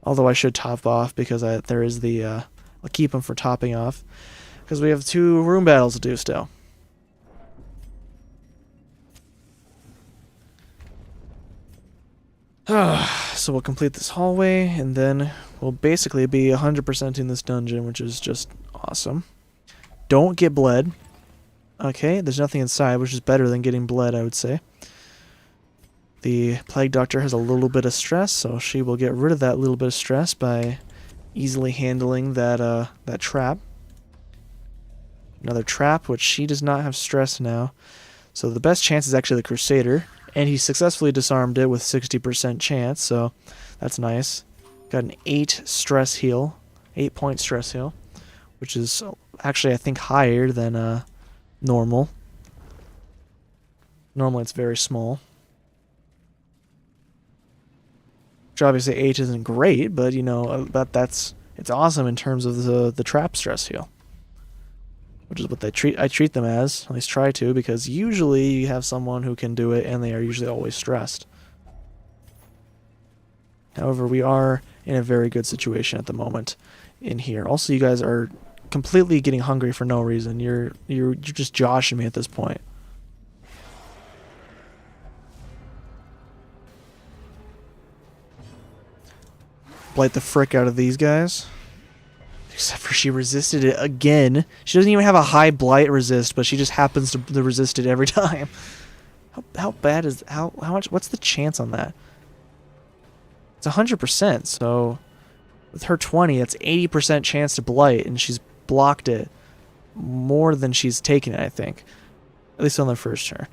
Although I should top off because there is the... I'll keep them for topping off. Because we have 2 room battles to do still. So we'll complete this hallway, and then we'll basically be 100% in this dungeon, which is just awesome. Don't get bled. Okay, there's nothing inside, which is better than getting bled, I would say. The Plague Doctor has a little bit of stress, so she will get rid of that little bit of stress by easily handling that that trap. Another trap, which she does not have stress now. So the best chance is actually the Crusader, and he successfully disarmed it with 60% chance, so that's nice. Got an 8 stress heal, 8-point stress heal, which is actually, I think, higher than normal. Normally it's very small. Which obviously 8 isn't great, but you know, it's awesome in terms of the trap stress heal. Which is what I treat them as, at least try to, because usually you have someone who can do it and they are usually always stressed. However, we are in a very good situation at the moment in here. Also, you guys are completely getting hungry for no reason. You're just joshing me at this point. Blight the frick out of these guys. Except for she resisted it again. She doesn't even have a high blight resist, but she just happens to resist it every time. How bad is how much? What's the chance on that? It's 100%. So with her 20, it's 80% chance to blight, and she's blocked it more than she's taken it. I think, at least on the first turn.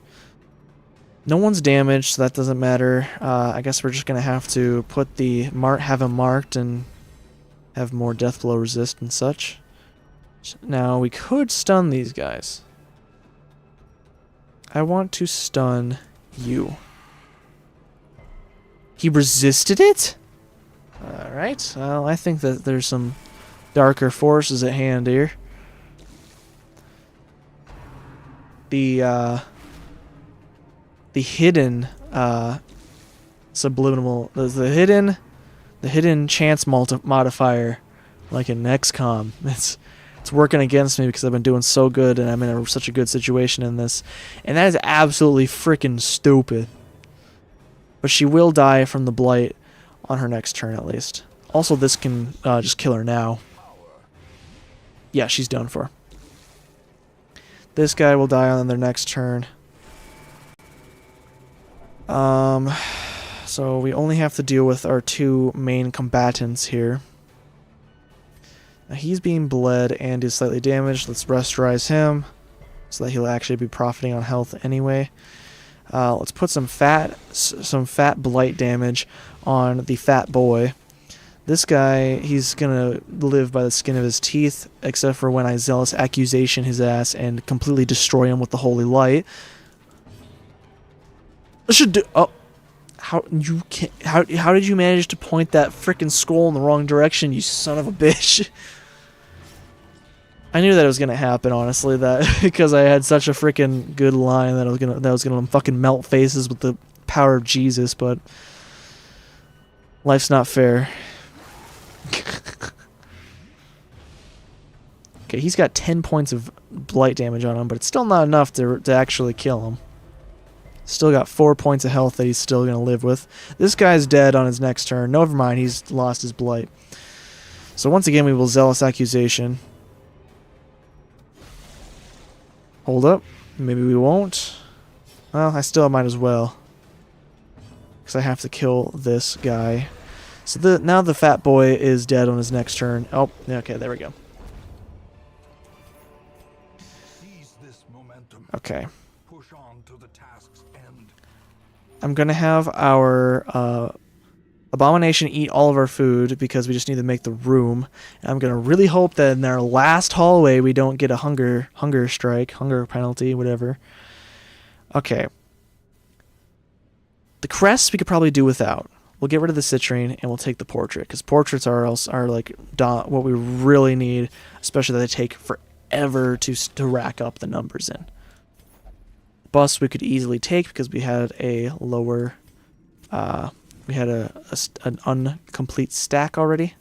No one's damaged, so that doesn't matter. I guess we're just gonna have to put the have him marked and have more death blow resist and such. Now we could stun these guys. I want to stun you. He resisted it? Alright, well, I think that there's some darker forces at hand here. The hidden subliminal, the hidden chance modifier, like in XCOM, it's working against me because I've been doing so good and I'm in such a good situation in this, and that is absolutely freaking stupid. But she will die from the blight on her next turn at least. Also, this can just kill her now. Yeah, she's done for. This guy will die on their next turn. So we only have to deal with our 2 main combatants here. Now he's being bled and is slightly damaged. Let's Rasterize him so that he'll actually be profiting on health anyway. Let's put some fat blight damage on the fat boy. This guy, he's gonna live by the skin of his teeth, except for when I Zealous Accusation his ass and completely destroy him with the Holy Light. I should do. Oh, how did you manage to point that frickin' skull in the wrong direction, you son of a bitch? I knew that it was gonna happen, honestly, that because I had such a frickin' good line that I was gonna fucking melt faces with the power of Jesus, but life's not fair. Okay, he's got 10 points of blight damage on him, but it's still not enough to actually kill him. Still got 4 points of health that he's still going to live with. This guy's dead on his next turn. Never mind, he's lost his blight. So once again, we will Zealous Accusation. Hold up. Maybe we won't. Well, I still might as well. Because I have to kill this guy. So now the fat boy is dead on his next turn. Oh, okay, there we go. Okay. I'm going to have our Abomination eat all of our food because we just need to make the room. And I'm going to really hope that in our last hallway we don't get a hunger strike, hunger penalty, whatever. Okay. The crests we could probably do without. We'll get rid of the citrine and we'll take the portrait because portraits are like what we really need, especially that they take forever to rack up the numbers in. bust we could easily take because we had a lower, we had an incomplete stack already.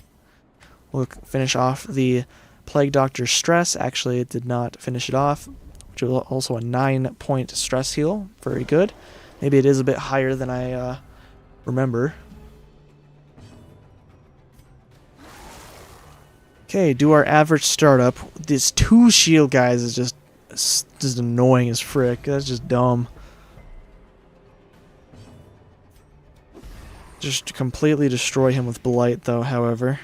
We'll finish off the Plague Doctor Stress. Actually, it did not finish it off, which was also a 9-point stress heal. Very good. Maybe it is a bit higher than I remember. Okay, do our average startup. This 2 shield guys is just annoying as frick. That's just dumb. Just completely destroy him with Blight, though, however.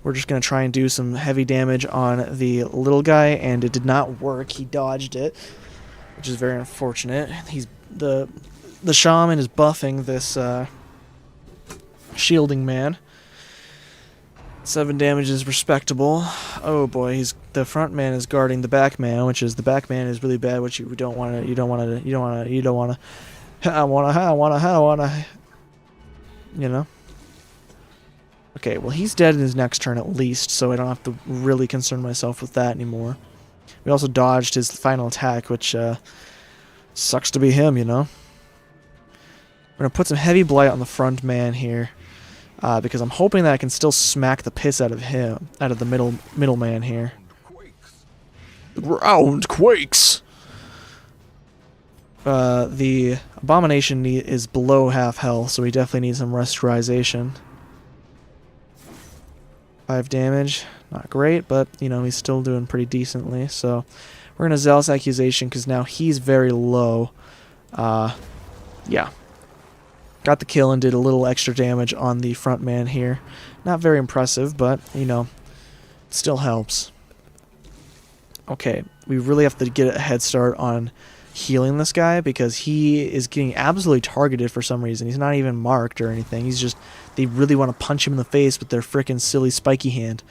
We're just going to try and do some heavy damage on the little guy, and it did not work. He dodged it, which is very unfortunate. He's the shaman is buffing this shielding man. 7 damage is respectable. Oh boy, the front man is guarding the back man, which is the back man is really bad, which you don't want to. I wanna. You know. Okay, well he's dead in his next turn at least, so I don't have to really concern myself with that anymore. We also dodged his final attack, which sucks to be him, you know. We're gonna put some heavy blight on the front man here. Because I'm hoping that I can still smack the piss out of him, out of the middle man here. The ground quakes. The abomination is below half health, so we definitely need some restorization. 5 damage, not great, but you know he's still doing pretty decently. So we're gonna Zealous Accusation because now he's very low. Yeah. Got the kill and did a little extra damage on the front man here. Not very impressive, but, you know, it still helps. Okay, we really have to get a head start on healing this guy because he is getting absolutely targeted for some reason. He's not even marked or anything. He's just, they really want to punch him in the face with their frickin' silly spiky hand.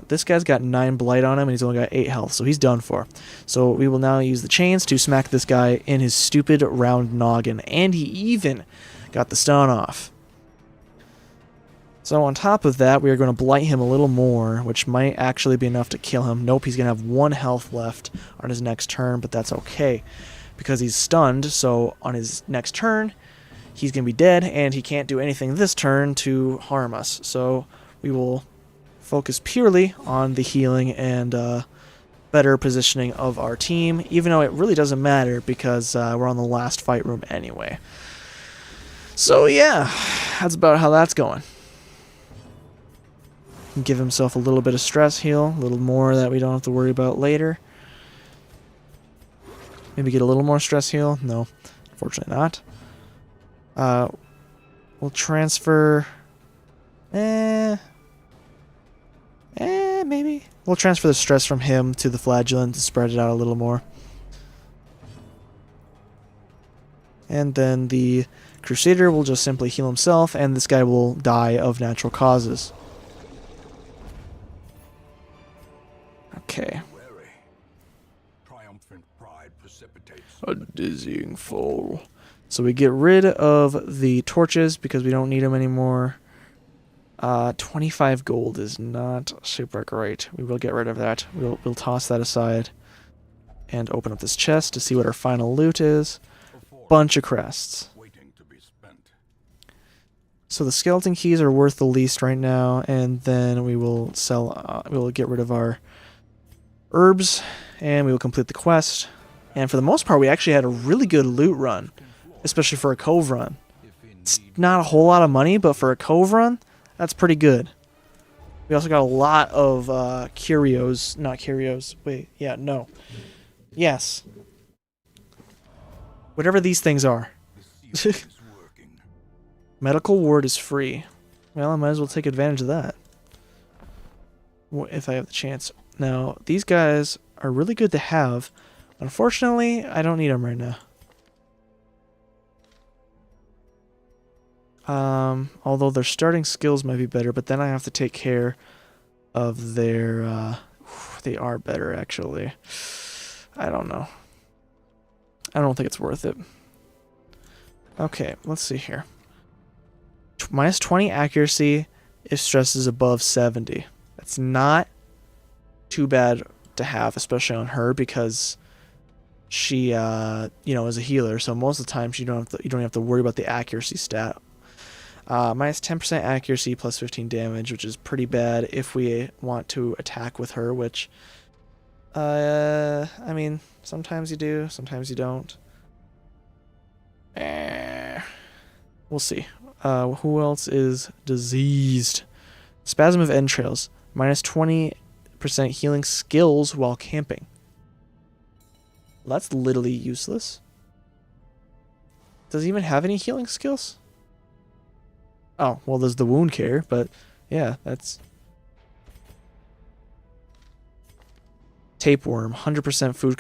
This guy's got 9 blight on him and he's only got 8 health, so he's done for. So we will now use the chains to smack this guy in his stupid round noggin, and he even got the stun off. So on top of that, we are going to blight him a little more, which might actually be enough to kill him. Nope, he's going to have 1 health left on his next turn, but that's okay because he's stunned, so on his next turn he's going to be dead and he can't do anything this turn to harm us. So we will focus purely on the healing and better positioning of our team, even though it really doesn't matter because we're on the last fight room anyway. So yeah, that's about how that's going. Give himself a little bit of stress heal, a little more that we don't have to worry about later. Maybe get a little more stress heal. No, unfortunately not. We'll transfer... maybe. We'll transfer the stress from him to the flagellant to spread it out a little more. And then the Crusader will just simply heal himself, and this guy will die of natural causes. Okay. Triumphant pride precipitates A dizzying fall. So we get rid of the torches because we don't need them anymore. 25 gold is not super great. We will get rid of that. We'll toss that aside and open up this chest to see what our final loot is. Bunch of crests. waiting to be spent. So the skeleton keys are worth the least right now, and then we will sell. We will get rid of our herbs, and we will complete the quest. And for the most part, we actually had a really good loot run, especially for a cove run. It's not a whole lot of money, but for a cove run, that's pretty good. We also got a lot of curios. Not curios. Wait, yeah, no. Yes. Whatever these things are. Medical ward is free. Well, I might as well take advantage of that. If I have the chance. Now, these guys are really good to have. Unfortunately, I don't need them right now. Although their starting skills might be better, but then I have to take care of their, they are better, actually. I don't know. I don't think it's worth it. Okay, let's see here. Minus 20 accuracy if stress is above 70. That's not too bad to have, especially on her, because she, is a healer. So most of the time, you don't have to worry about the accuracy stat. Minus 10% accuracy plus 15 damage, which is pretty bad if we want to attack with her, which, I mean, sometimes you do, sometimes you don't. We'll see. Who else is diseased? Spasm of entrails. Minus 20% healing skills while camping. Well, that's literally useless. Does he even have any healing skills? Oh, well, there's the wound care, but yeah, that's... Tapeworm, 100% food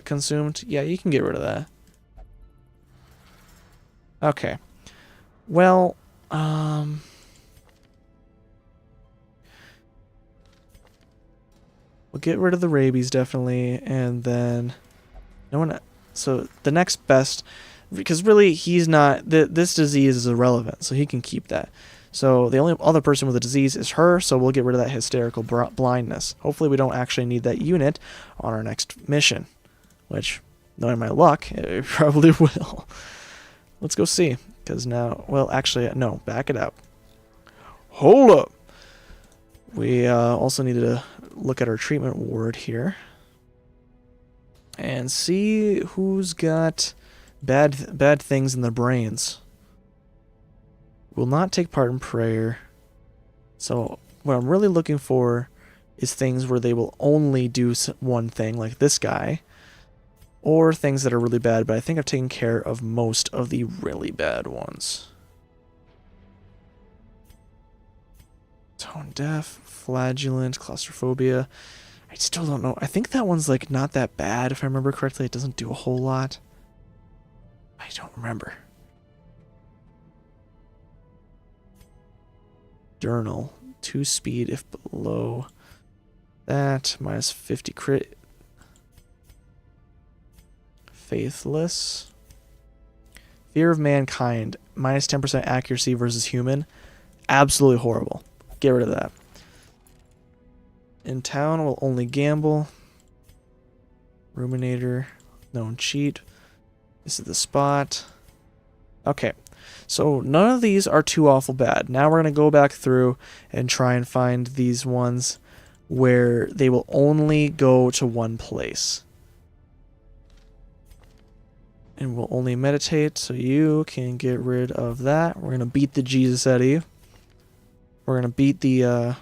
consumed. Yeah, you can get rid of that. Okay. Well, we'll get rid of the rabies, definitely, and then... No one... So, the next best... Because really, he's not... This disease is irrelevant, so he can keep that. So, the only other person with a disease is her, so we'll get rid of that hysterical blindness. Hopefully, we don't actually need that unit on our next mission. Which, knowing my luck, it probably will. Let's go see. Because now... Well, actually, no. Back it up. Hold up! We also need to look at our treatment ward here. And see who's got bad things in their brains. Will not take part in prayer. So what I'm really looking for is things where they will only do one thing, like this guy. Or things that are really bad, but I think I've taken care of most of the really bad ones. Tone deaf, flagellant, claustrophobia. I still don't know. I think that one's like not that bad if I remember correctly. It doesn't do a whole lot. I don't remember. Diurnal, 2 speed if below that, minus 50 crit. Faithless. Fear of mankind, minus 10% accuracy versus human. Absolutely horrible. Get rid of that. In town, will only gamble. Ruminator, known cheat. This is the spot. Okay, so none of these are too awful bad. Now we're going to go back through and try and find these ones where they will only go to one place. And we'll only meditate, so you can get rid of that. We're going to beat the Jesus out of you. We're going to beat the...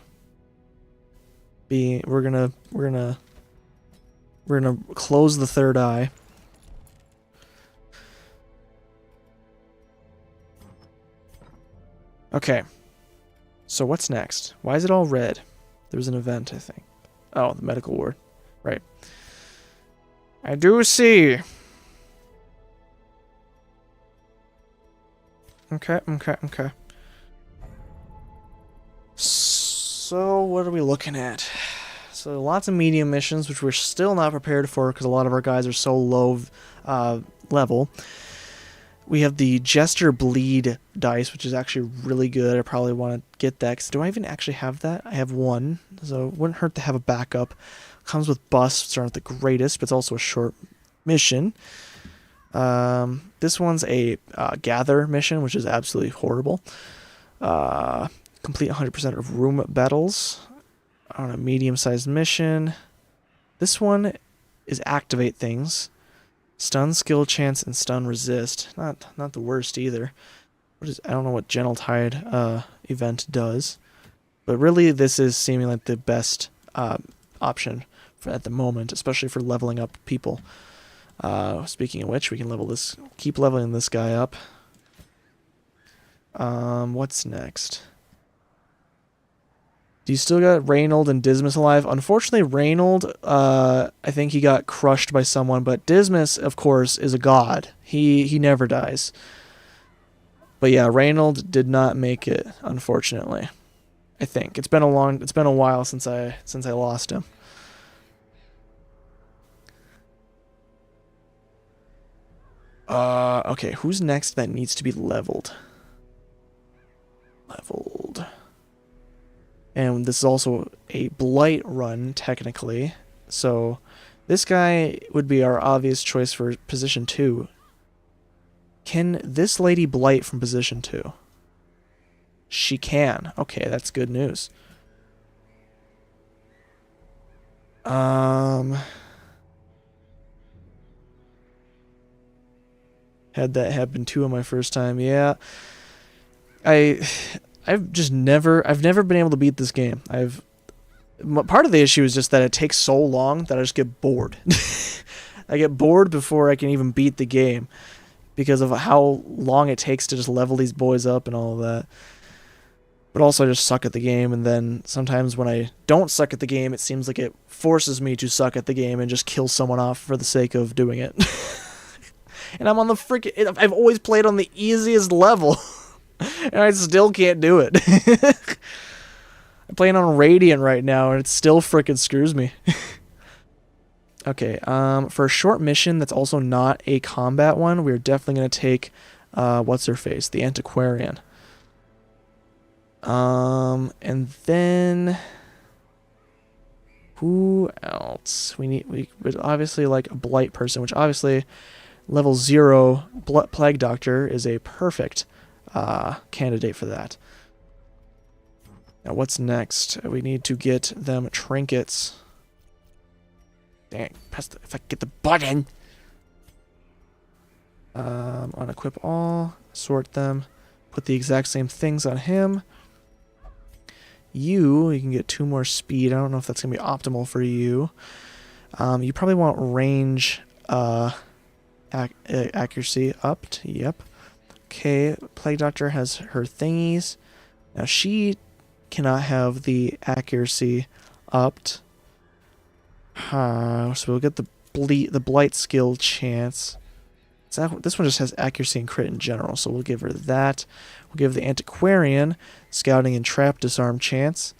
We're gonna close the third eye. Okay. So what's next? Why is it all red? There's an event, I think. Oh, the medical ward. Right. I do see. Okay. So, what are we looking at? So, lots of medium missions, which we're still not prepared for because a lot of our guys are so low level. We have the Jester Bleed dice, which is actually really good. I probably want to get that. 'Cause do I even actually have that? I have one, so it wouldn't hurt to have a backup. Comes with busts, aren't the greatest, but it's also a short mission. This one's a gather mission, which is absolutely horrible. Complete 100% of room battles on a medium-sized mission. This one is activate things. Stun, skill chance, and stun resist. Not the worst either. I don't know what Gentle Tide event does. But really, this is seeming like the best option at the moment, especially for leveling up people. Speaking of which, we can keep leveling this guy up. What's next? Do you still got Reynold and Dismas alive? Unfortunately, Reynold, I think he got crushed by someone, but Dismas, of course, is a god. He never dies. But yeah, Reynold did not make it, unfortunately. I think. It's been a while since I lost him. Okay, who's next that needs to be leveled? Leveled. And this is also a blight run, technically. So this guy would be our obvious choice for position 2. Can this lady blight from position 2? She can. Okay, that's good news. Had that happen too on my first time. Yeah. I've never been able to beat this game. Part of the issue is just that it takes so long that I just get bored. I get bored before I can even beat the game because of how long it takes to just level these boys up and all of that. But also I just suck at the game, and then sometimes when I don't suck at the game, it seems like it forces me to suck at the game and just kill someone off for the sake of doing it. And I'm on the freaking... I've always played on the easiest level. And I still can't do it. I'm playing on Radiant right now, and it still freaking screws me. Okay, for a short mission that's also not a combat one, we're definitely going to take, what's-her-face, the Antiquarian. And then... who else? We would obviously like a Blight person, which obviously level 0 Plague Doctor is a perfect candidate for that. Now what's next? We need to get them trinkets. Dang, if I get the button! Unequip all, sort them, put the exact same things on him. You can get 2 more speed. I don't know if that's going to be optimal for you. You probably want range accuracy upped. Yep. Okay, Plague Doctor has her thingies. Now she cannot have the accuracy upped. So we'll get the Blight skill chance. This one just has accuracy and crit in general, so we'll give her that. We'll give the Antiquarian scouting and trap disarm chance.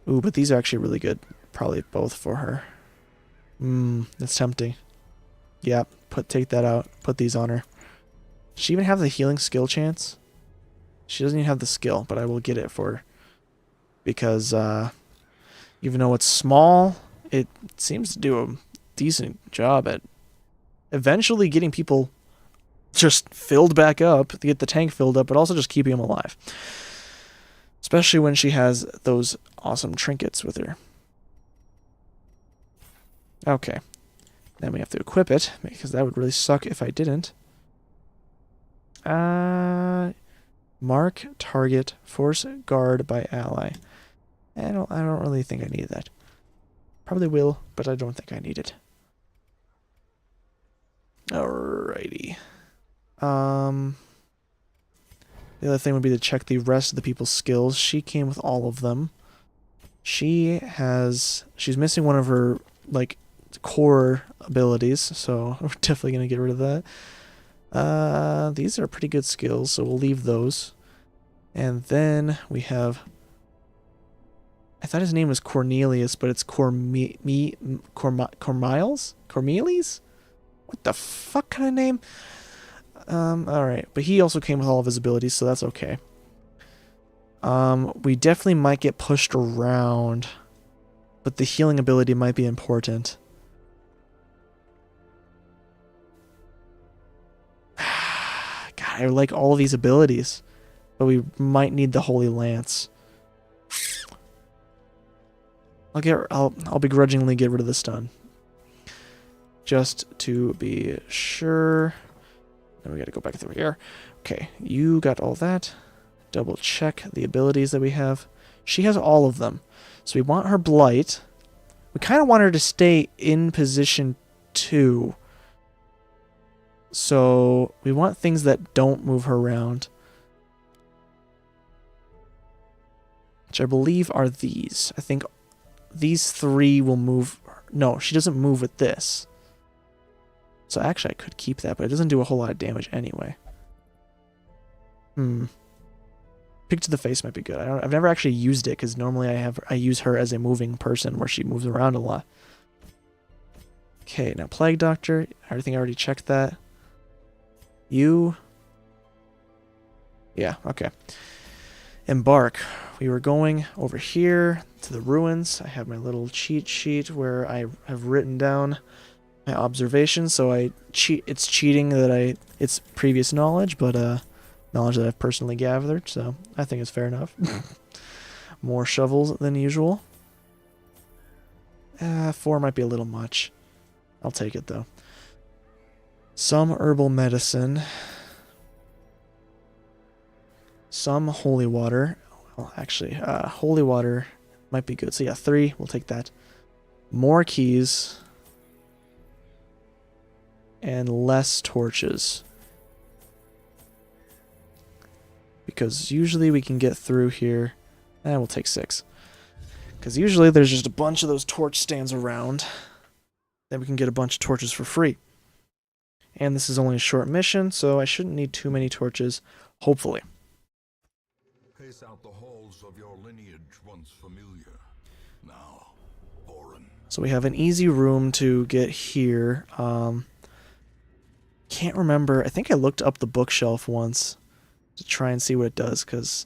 Ooh, but these are actually really good. Probably both for her. That's tempting. Yeah, take that out. Put these on her. Does she even have the healing skill chance? She doesn't even have the skill, but I will get it for her. Because even though it's small, it seems to do a decent job at eventually getting people just filled back up, to get the tank filled up, but also just keeping them alive. Especially when she has those awesome trinkets with her. Okay. Then we have to equip it, because that would really suck if I didn't. Mark target force guard by ally. I don't really think I need that. Probably will, but I don't think I need it. Alrighty. The other thing would be to check the rest of the people's skills. She came with all of them. She's missing one of her, like, core abilities, so we're definitely going to get rid of that. These are pretty good skills, so we'll leave those. And then we have... I thought his name was Cornelius, but it's Cormiles? Cormeles? What the fuck kind of name? Alright, but he also came with all of his abilities, so that's okay. We definitely might get pushed around, but the healing ability might be important. God, I like all of these abilities, but we might need the Holy Lance. I'll begrudgingly get rid of the stun. Just to be sure. Then we gotta go back through here. Okay, you got all that. Double check the abilities that we have. She has all of them. So we want her Blight. We kind of want her to stay in position 2. So we want things that don't move her around. Which I believe are these. I think these 3 will move. No, she doesn't move with this. So actually I could keep that, but it doesn't do a whole lot of damage anyway. Pick to the face might be good. I've never actually used it because normally I use her as a moving person where she moves around a lot. Okay, now Plague Doctor. I think I already checked that. You. Yeah, okay. Embark. We were going over here. to the ruins. I have my little cheat sheet where I have written down my observations. So it's cheating that it's previous knowledge, but knowledge that I've personally gathered. So I think it's fair enough. More shovels than usual. 4 might be a little much. I'll take it though. Some herbal medicine. Some holy water. Well, actually, holy water might be good. So yeah, 3. We'll take that. More keys. And less torches. Because usually we can get through here. And we'll take 6. Because usually there's just a bunch of those torch stands around. Then we can get a bunch of torches for free. And this is only a short mission, so I shouldn't need too many torches, hopefully. Pace out the halls of your lineage once familiar. Now, Orin. So we have an easy room to get here. Can't remember. I think I looked up the bookshelf once to try and see what it does, because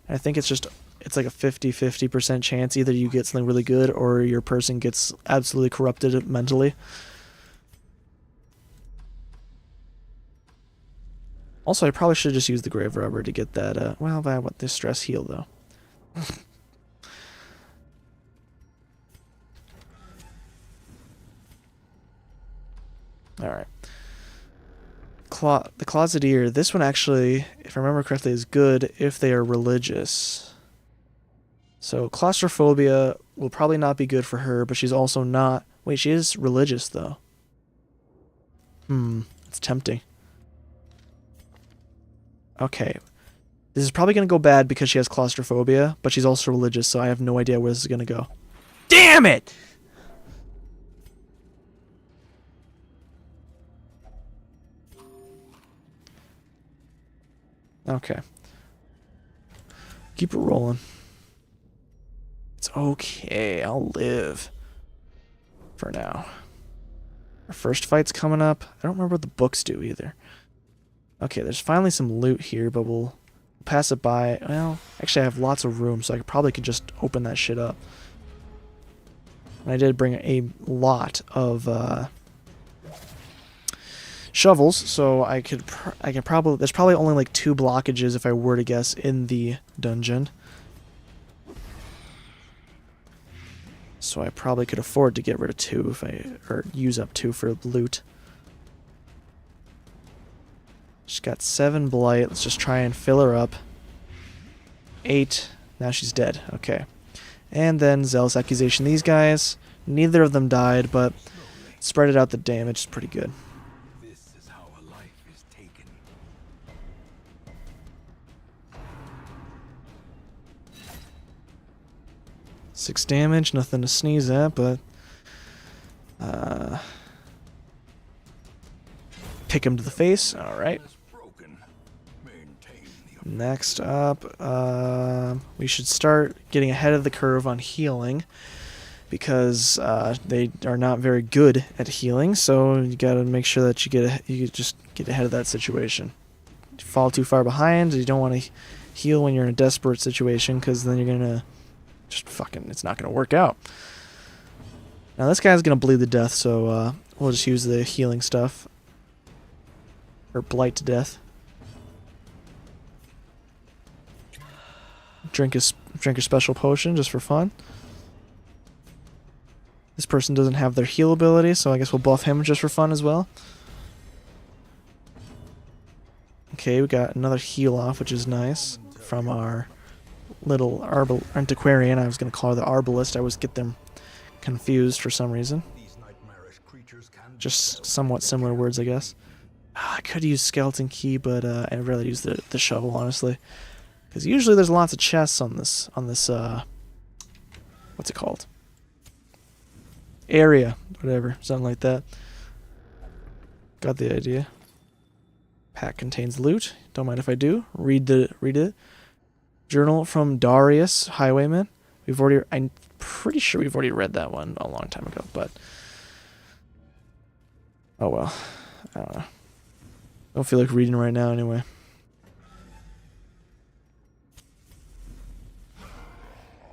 I think it's like a 50% chance either you get something really good or your person gets absolutely corrupted mentally. Also, I probably should just use the grave rubber to get that, well, I want this stress heal, though. Alright. The Closeteer. This one actually, if I remember correctly, is good if they are religious. So, claustrophobia will probably not be good for her, but she's also not... Wait, she is religious, though. It's tempting. Okay. This is probably going to go bad because she has claustrophobia, but she's also religious, so I have no idea where this is going to go. Damn it! Okay. Keep it rolling. It's okay. I'll live. For now. Our first fight's coming up. I don't remember what the books do either. Okay, there's finally some loot here, but we'll pass it by. Well, actually I have lots of room, so I probably could just open that shit up. And I did bring a lot of shovels, so I can probably... There's probably only like 2 blockages, if I were to guess, in the dungeon. So I probably could afford to get rid of 2 or use up 2 for loot. She's got 7 blight. Let's just try and fill her up. 8. Now she's dead. Okay. And then Zealous Accusation. These guys, neither of them died, but spread it out the damage is pretty good. This is how a life is taken. 6 damage, nothing to sneeze at, but pick him to the face. All right. Next up, we should start getting ahead of the curve on healing, because they are not very good at healing. So you got to make sure that you just get ahead of that situation. If you fall too far behind, you don't want to heal when you're in a desperate situation, because then you're gonna just it's not gonna work out. Now this guy's gonna bleed to death, so we'll just use the healing stuff, or blight to death. Drink a special potion just for fun. This person doesn't have their heal ability, so I guess we'll buff him just for fun as well. Okay, we got another heal off, which is nice, from our little antiquarian. I was going to call her the arbalist. I always get them confused for some reason. Just somewhat similar words, I guess. I could use skeleton key, but I'd rather use the shovel, honestly. Because usually there's lots of chests on this what's it called? Area, whatever, something like that. Got the idea. Pack contains loot. Don't mind if I do. Read it. Journal from Darius, Highwayman. I'm pretty sure we've already read that one a long time ago, but oh well. I don't know. Don't feel like reading right now anyway.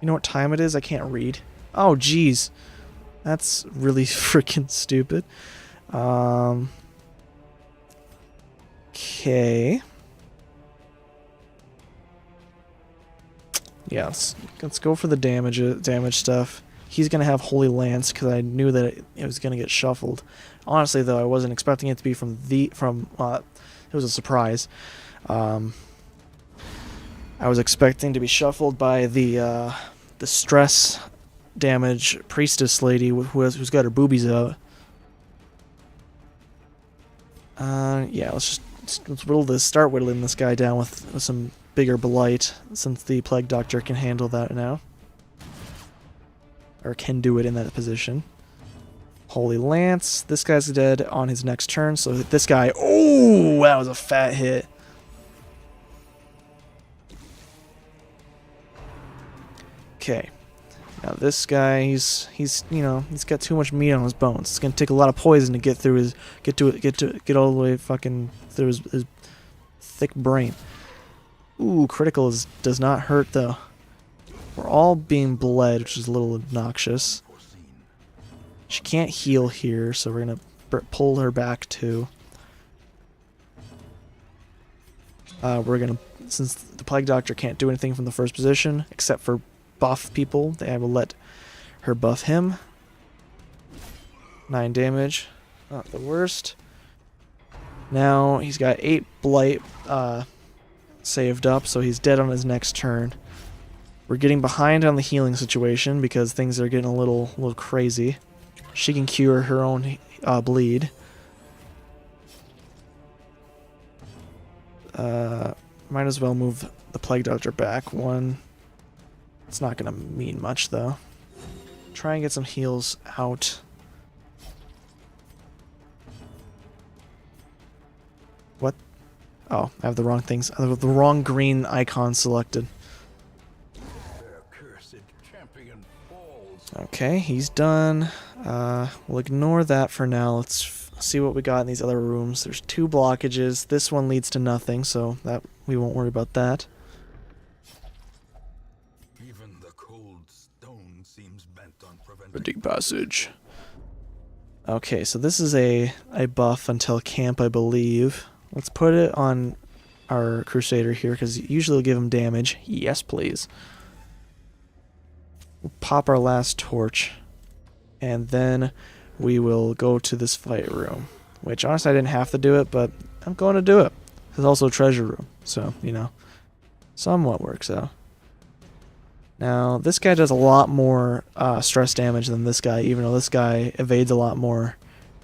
You know what time it is? I can't read. Oh, jeez. That's really freaking stupid. Okay. Yeah, let's go for the damage stuff. He's gonna have Holy Lance because I knew that it was gonna get shuffled. Honestly, though, I wasn't expecting it to be it was a surprise. I was expecting to be shuffled by the stress damage priestess lady who's got her boobies out. Yeah, let's start whittling this guy down with some bigger blight, since the Plague Doctor can handle that now. Or can do it in that position. Holy Lance. This guy's dead on his next turn, so this guy... Oh, that was a fat hit. Okay. Now this guy, he's got too much meat on his bones. It's gonna take a lot of poison to get all the way fucking through his thick brain. Ooh, critical does not hurt though. We're all being bled, which is a little obnoxious. She can't heal here, so we're gonna pull her back too. Since the Plague Doctor can't do anything from the first position except for buff people, I will let her buff him. 9 damage, not the worst. Now he's got 8 blight saved up, so he's dead on his next turn. We're getting behind on the healing situation because things are getting a little crazy. She can cure her own bleed. Might as well move the Plague Doctor back one. It's not gonna mean much though. Try and get some heals out. What? Oh, I have the wrong things. I have the wrong green icon selected. Okay, he's done. We'll ignore that for now. Let's see what we got in these other rooms. There's 2 blockages. This one leads to nothing, so that we won't worry about that. Even the cold stone seems bent on preventing. A deep passage. Okay, so this is a buff until camp, I believe. Let's put it on our Crusader here, because usually it'll give him damage. Yes, please. We'll pop our last torch, and then we will go to this fight room. Which, honestly, I didn't have to do it, but I'm going to do it. There's also a treasure room, so, somewhat works out. Now, this guy does a lot more stress damage than this guy, even though this guy evades a lot more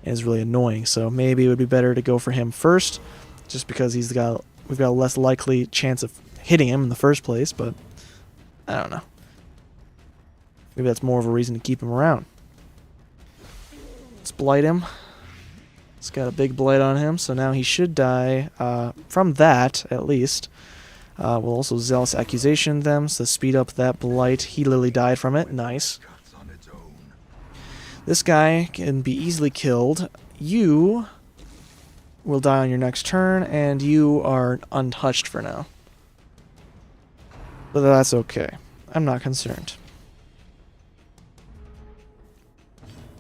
and is really annoying. So maybe it would be better to go for him first, just because we've got a less likely chance of hitting him in the first place, but I don't know. Maybe that's more of a reason to keep him around. Let's blight him. He's got a big blight on him, so now he should die from that, at least. We'll also Zealous Accusation them, so speed up that blight. He literally died from it. Nice. This guy can be easily killed. You will die on your next turn, and you are untouched for now. But that's okay. I'm not concerned.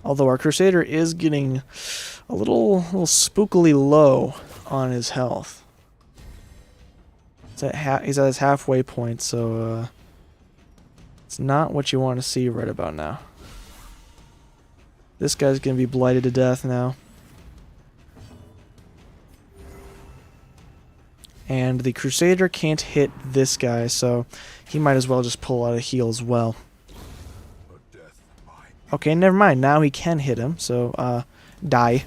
Although our Crusader is getting a little spookily low on his health. He's at his halfway point, so it's not what you want to see right about now. This guy's gonna be blighted to death now. And the Crusader can't hit this guy, so he might as well just pull out a heal as well. Okay, never mind. Now he can hit him, so die.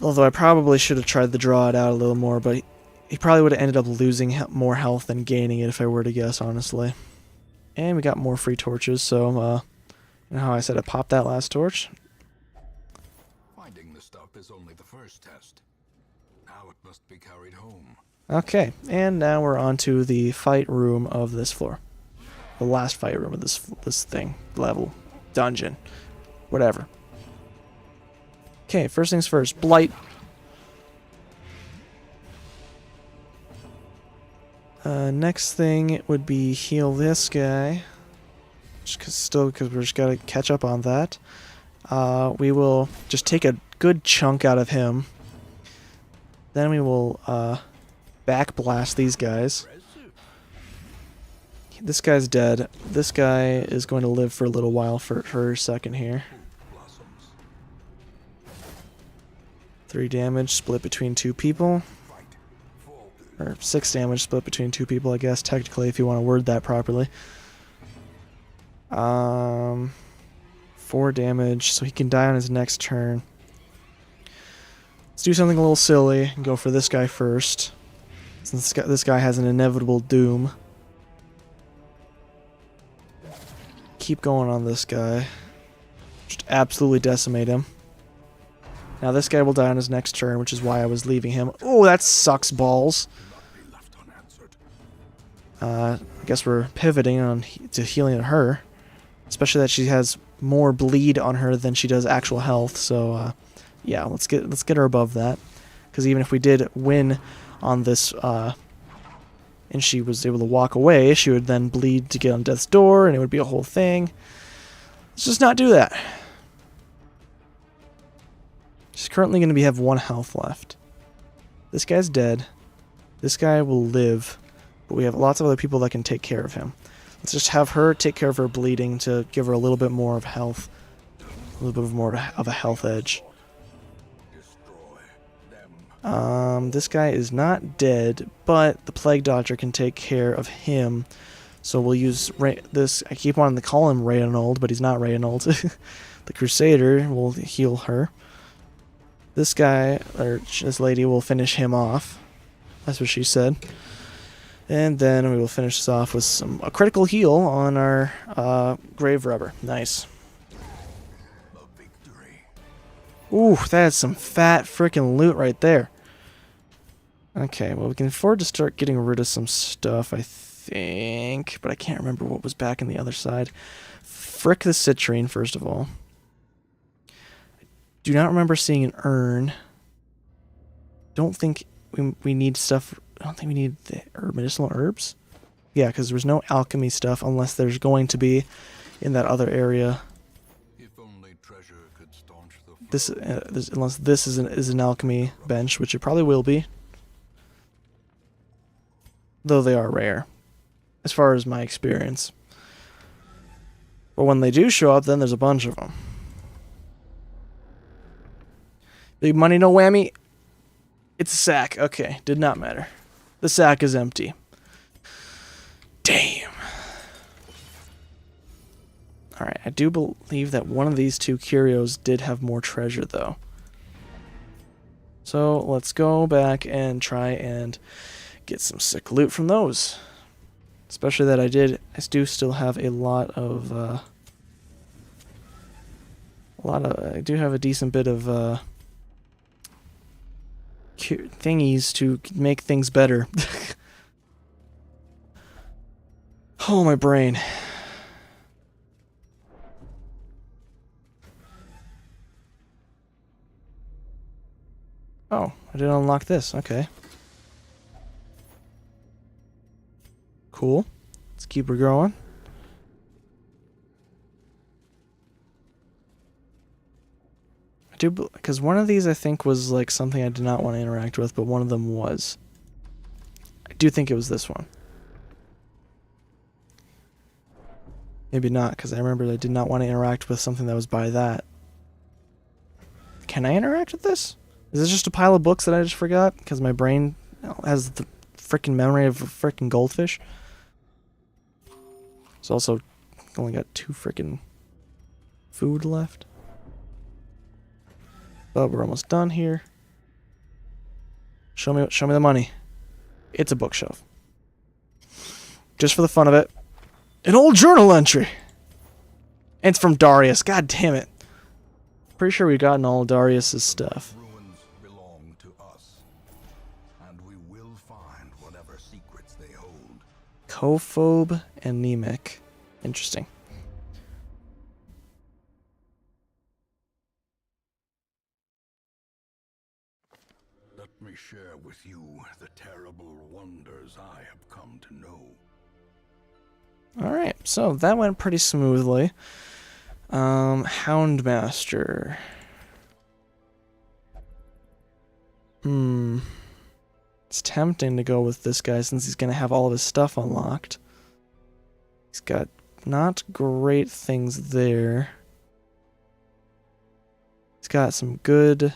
Although I probably should have tried to draw it out a little more, but he probably would have ended up losing more health than gaining it if I were to guess, honestly. And we got more free torches, so you know how I said I popped that last torch? Finding the stuff is only the first test. Now it must be carried home. Okay, and now we're on to the fight room of this floor. The last fight room of this thing, level, dungeon, whatever. Okay, first things first, blight. Next thing would be heal this guy. Just because we're just gotta catch up on that. We will just take a good chunk out of him. Then we will back blast these guys. This guy's dead. This guy is going to live for a little while for a second here. 3 damage split between 2 people. Or 6 damage split between 2 people, I guess, technically, if you want to word that properly. 4 damage, so he can die on his next turn. Let's do something a little silly and go for this guy first, since this guy has an inevitable doom. Keep going on this guy. Just absolutely decimate him. Now this guy will die on his next turn, which is why I was leaving him. Oh, that sucks balls. I guess we're pivoting on to healing her, especially that she has more bleed on her than she does actual health. So yeah, let's get her above that, because even if we did win on this and she was able to walk away, she would then bleed to get on death's door, and it would be a whole thing. Let's just not do that. She's currently going to have 1 health left. This guy's dead. This guy will live, but we have lots of other people that can take care of him. Let's just have her take care of her bleeding to give her a little bit more of health, a little bit more of a health edge. This guy is not dead, but the Plague Dodger can take care of him. So we'll use this. I keep wanting to call him Reynold, but he's not Reynold. The Crusader will heal her. This guy, or this lady, will finish him off. That's what she said. And then we will finish this off with a critical heal on our Grave Rubber. Nice. Ooh, that's some fat freaking loot right there. Okay, well, we can afford to start getting rid of some stuff, I think. But I can't remember what was back on the other side. Frick the citrine, first of all. I do not remember seeing an urn. Don't think we need stuff. I don't think we need the medicinal herbs. Yeah, because there's no alchemy stuff unless there's going to be in that other area. If only treasure could staunch the This, unless this is an alchemy bench, which it probably will be. Though they are rare, as far as my experience. But when they do show up, then there's a bunch of them. Big money, no whammy. It's a sack. Okay, did not matter. The sack is empty. Damn. Alright, I do believe that one of these 2 curios did have more treasure, though. So, let's go back and try and get some sick loot from those. Especially that I do still have a lot of, I do have a decent bit of, thingies to make things better. Oh, my brain. Oh, I didn't unlock this. Okay. Cool. Let's keep her going. I do, because one of these I think was like something I did not want to interact with, but one of them was. I do think it was this one. Maybe not, because I remember I did not want to interact with something that was by that. Can I interact with this? Is this just a pile of books that I just forgot? Because my brain has the freaking memory of a freaking goldfish. It's also only got 2 freaking food left. But we're almost done here. Show me the money. It's a bookshelf. Just for the fun of it. An old journal entry. And it's from Darius. God damn it. Pretty sure we've gotten all Darius's stuff. ruins belong to us, and we will find whatever secrets they hold. Kophobe and Nemec. Interesting. The me share with you the terrible wonders I have come to know. Alright, so that went pretty smoothly. Houndmaster. It's tempting to go with this guy since he's going to have all of his stuff unlocked. He's got not great things there. He's got some good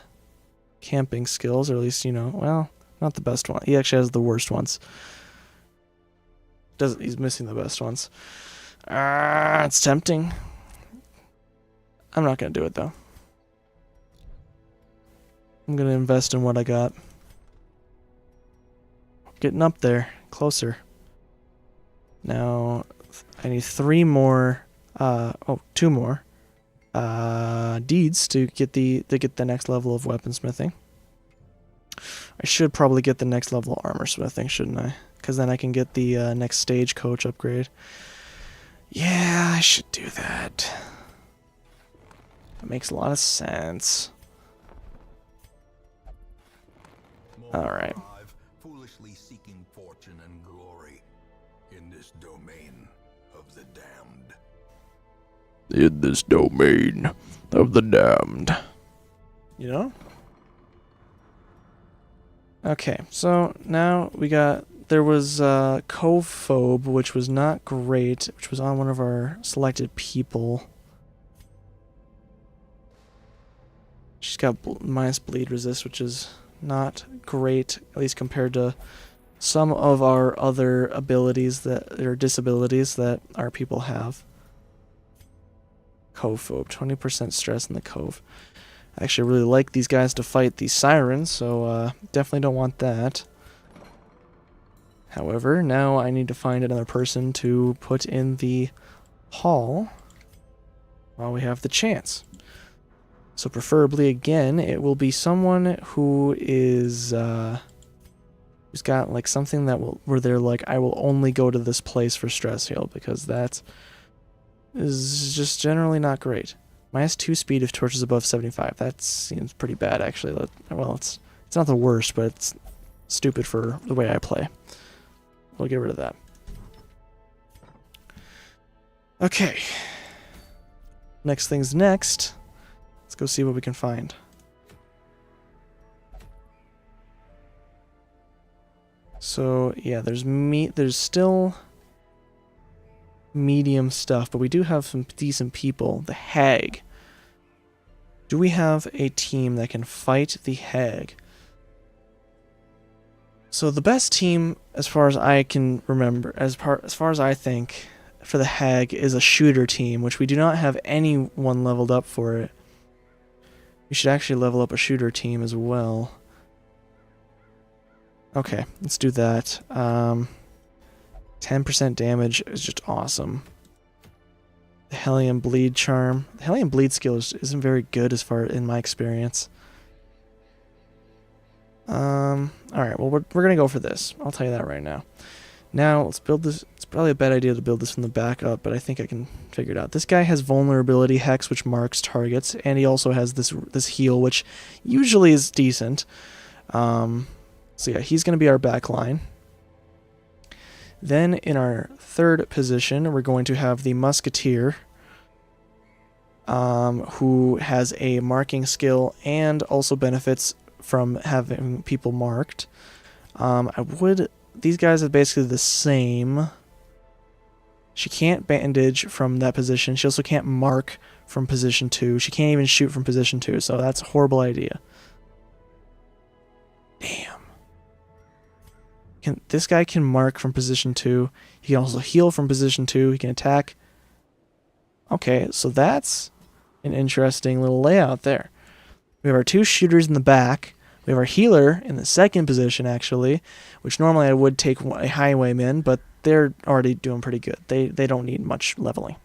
camping skills, or at least, you know, well, not the best one. He actually has the worst ones. He's missing the best ones. It's tempting. I'm not going to do it, though. I'm going to invest in what I got. Getting up there. Closer. Now, I need 3 more, 2 more, deeds to get the next level of weaponsmithing. I should probably get the next level of armor smithing, shouldn't I? Because then I can get the next stagecoach upgrade. Yeah, I should do that. That makes a lot of sense. Alright. Foolishly seeking fortune and glory in this domain of the damned. In this domain of the damned. You know? Okay, so now we got... There was Covephobe, which was not great, which was on one of our selected people. She's got minus bleed resist, which is not great, at least compared to some of our other abilities that or disabilities that our people have. Covephobe, 20% stress in the Cove. I actually really like these guys to fight these sirens, so definitely don't want that. However, now I need to find another person to put in the hall while we have the chance. So preferably, again, it will be someone who is, who's got like something that where they're like, I will only go to this place for stress heal, because that is just generally not great. Minus 2 speed if torch is above 75. That seems pretty bad, actually. Well, it's not the worst, but it's stupid for the way I play. We'll get rid of that. Okay. Next thing's next. Let's go see what we can find. So, yeah, there's still medium stuff, but we do have some decent people. The Hag. Do we have a team that can fight the Hag? So the best team, as far as I can remember, as far as I think, for the Hag is a shooter team, which we do not have anyone leveled up for it. We should actually level up a shooter team as well. Okay, let's do that. 10% damage is just awesome. The Hellion Bleed charm. The Hellion Bleed skill isn't very good as far in my experience. Alright, well, we're gonna go for this. I'll tell you that right now. Now, let's build this. It's probably a bad idea to build this from the back up, but I think I can figure it out. This guy has vulnerability hex, which marks targets, and he also has this heal, which usually is decent. So yeah, he's gonna be our back line. Then in our third position, we're going to have the Musketeer, who has a marking skill and also benefits from having people marked. These guys are basically the same. She can't bandage from that position. She also can't mark from position 2. She can't even shoot from position 2, so that's a horrible idea. Damn. This guy can mark from position 2. He can also heal from position 2. He can attack. Okay, so that's an interesting little layout there. We have our 2 shooters in the back. We have our healer in the second position, actually, which normally I would take a highwayman, but they're already doing pretty good. They don't need much leveling.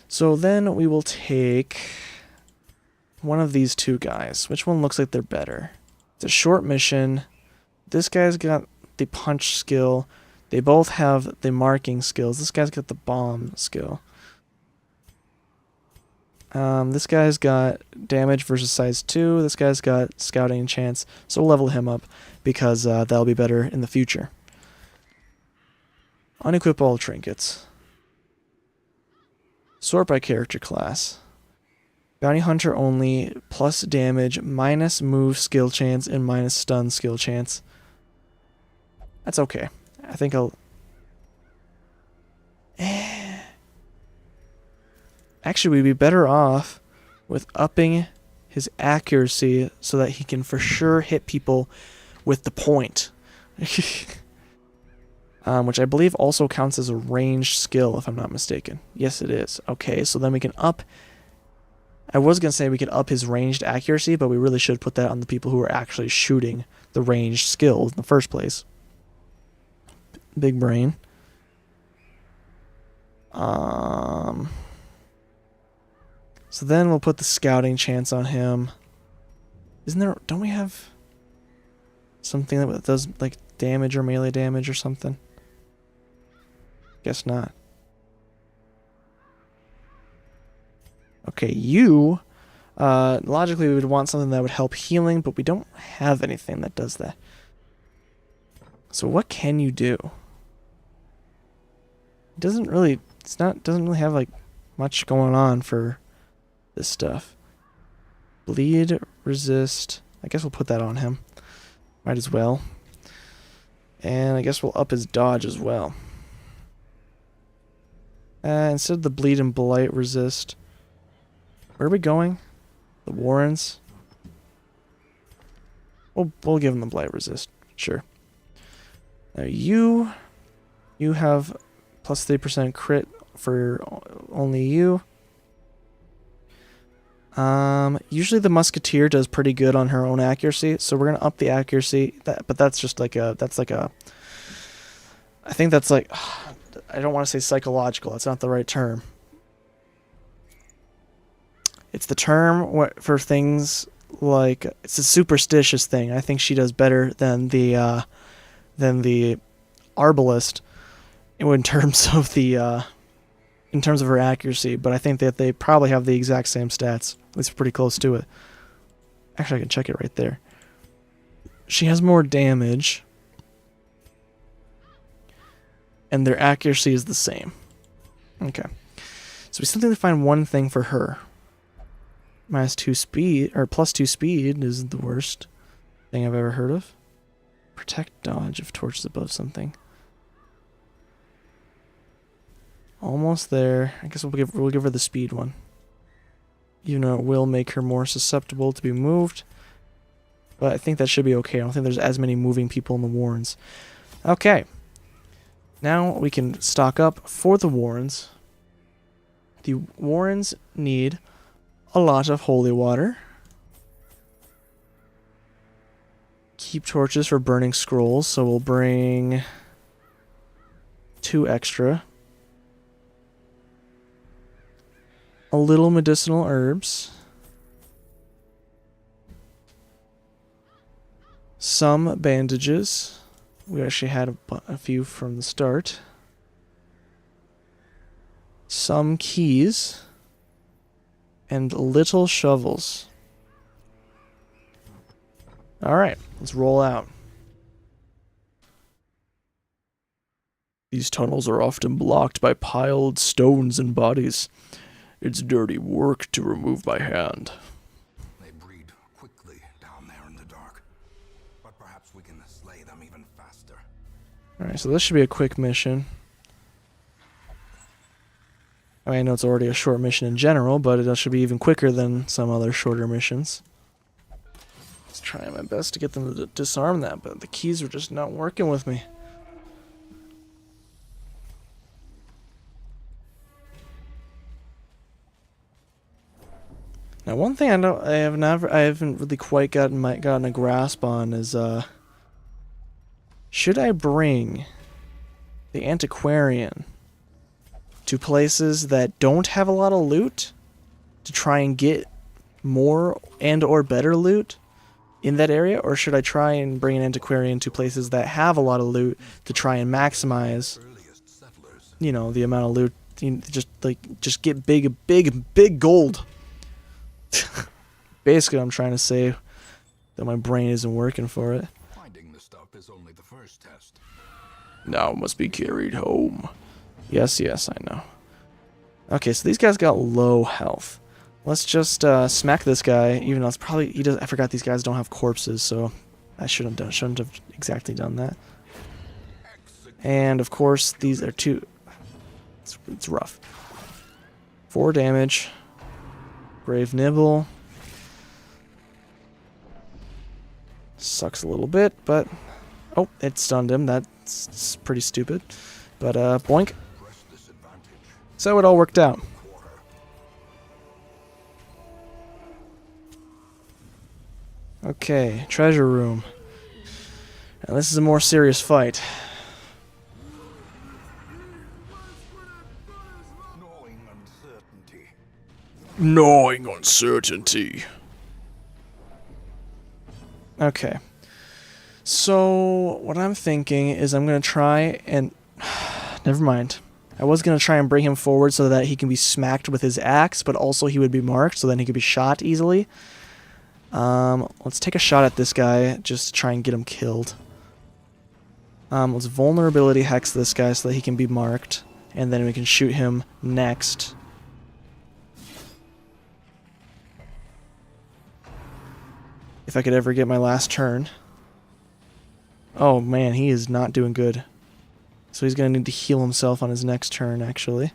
So then we will take one of these 2 guys. Which one looks like they're better? It's a short mission. This guy's got the punch skill. They both have the marking skills. This guy's got the bomb skill. This guy's got damage versus size 2. This guy's got scouting and chance. So we'll level him up because that'll be better in the future. Unequip all trinkets. Sort by character class. Bounty Hunter only, plus damage, minus move skill chance, and minus stun skill chance. That's okay. I think I'll... Actually, we'd be better off with upping his accuracy so that he can for sure hit people with the point. Which I believe also counts as a ranged skill, if I'm not mistaken. Yes, it is. Okay, so then we can up... I was going to say we could up his ranged accuracy, but we really should put that on the people who are actually shooting the ranged skill in the first place. Big brain. So then we'll put the scouting chance on him. Isn't there... Don't we have something that does, like, damage or melee damage or something? Guess not. Okay, you... logically, we would want something that would help healing, but we don't have anything that does that. So what can you do? It doesn't really... doesn't really have, like, much going on for this stuff. Bleed, resist... I guess we'll put that on him. Might as well. And I guess we'll up his dodge as well. Instead of the bleed and blight resist... Where are we going? The Warrens? We'll give him the blight resist. Sure. Now you have plus 3% crit for only you. Usually the Musketeer does pretty good on her own accuracy, so we're gonna up the accuracy. But that's just like a... I think that's like... I don't want to say psychological. That's not the right term. It's the term for things like... It's a superstitious thing. I think she does better than the Arbalest in terms of the... in terms of her accuracy, but I think that they probably have the exact same stats. At least pretty close to it. Actually, I can check it right there. She has more damage. And their accuracy is the same. Okay. So we still need to find one thing for her. Minus 2 speed, or plus 2 speed is the worst thing I've ever heard of. Protect dodge if torch is above something. Almost there. I guess we'll give her the speed one. You know, it will make her more susceptible to be moved. But I think that should be okay. I don't think there's as many moving people in the Warrens. Okay. Now we can stock up for the Warrens. The Warrens need a lot of holy water. Keep torches for burning scrolls, so we'll bring 2 extra. A little medicinal herbs. Some bandages. We actually had a few from the start. Some keys. And little shovels. Alright, let's roll out. These tunnels are often blocked by piled stones and bodies. It's dirty work to remove by hand. They breed quickly down there in the dark. But perhaps we can slay them even faster. Alright, so this should be a quick mission. I mean, I know it's already a short mission in general, but it should be even quicker than some other shorter missions. Let's try my best to get them to disarm that, but the keys are just not working with me. Now, one thing I haven't really quite gotten a grasp on is, should I bring the Antiquarian to places that don't have a lot of loot to try and get more and or better loot in that area, or should I try and bring an Antiquarian to places that have a lot of loot to try and maximize, you know, the amount of loot, just get big gold. Basically, I'm trying to say that my brain isn't working for it. Finding the stuff is only the first test. Now it must be carried home. Yes, yes, I know. Okay, so these guys got low health. Let's just smack this guy, even though it's probably he does. I forgot these guys don't have corpses, so I shouldn't have exactly done that. And of course, these are two. It's rough. 4 damage. Grave Nibble. Sucks a little bit, but oh, it stunned him. That's pretty stupid. But boink. So it all worked out. Okay, treasure room. Now this is a more serious fight. Gnawing uncertainty. Okay. So, what I'm thinking is I'm going to try and... Never mind. I was going to try and bring him forward so that he can be smacked with his axe, but also he would be marked, so then he could be shot easily. Let's take a shot at this guy, just to try and get him killed. Let's vulnerability hex this guy so that he can be marked, and then we can shoot him next. If I could ever get my last turn. Oh man, he is not doing good. So he's going to need to heal himself on his next turn, actually.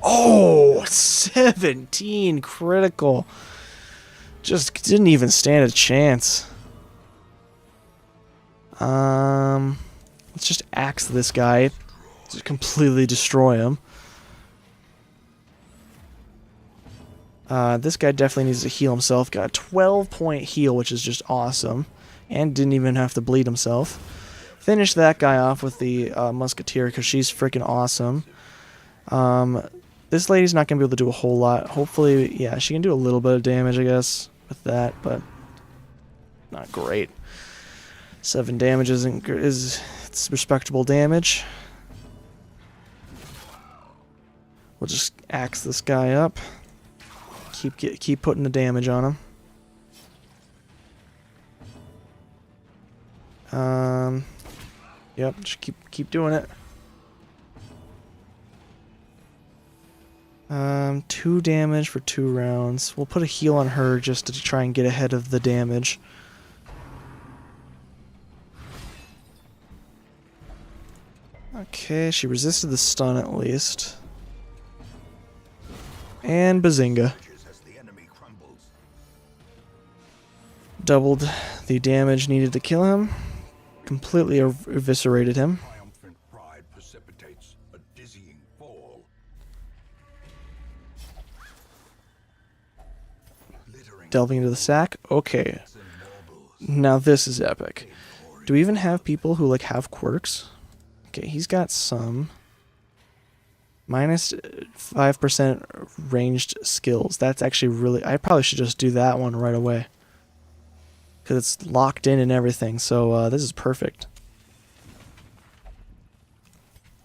Oh, 17 critical. Just didn't even stand a chance. Let's just axe this guy. Just completely destroy him. This guy definitely needs to heal himself. Got a 12-point heal, which is just awesome. And didn't even have to bleed himself. Finish that guy off with the Musketeer, because she's freaking awesome. This lady's not going to be able to do a whole lot. Hopefully, yeah, she can do a little bit of damage, I guess, with that, but not great. 7 damage it's respectable damage. We'll just axe this guy up. Keep putting the damage on him. Yep, just keep doing it. 2 damage for 2 rounds. We'll put a heal on her just to try and get ahead of the damage. Okay, she resisted the stun at least. And bazinga. Doubled the damage needed to kill him. Completely eviscerated him. Triumphant pride precipitates a dizzying fall. Delving into the sack. Okay. Now this is epic. Do we even have people who like have quirks? Okay, he's got some. Minus 5% ranged skills. That's actually really... I probably should just do that one right away. Because it's locked in and everything, so this is perfect.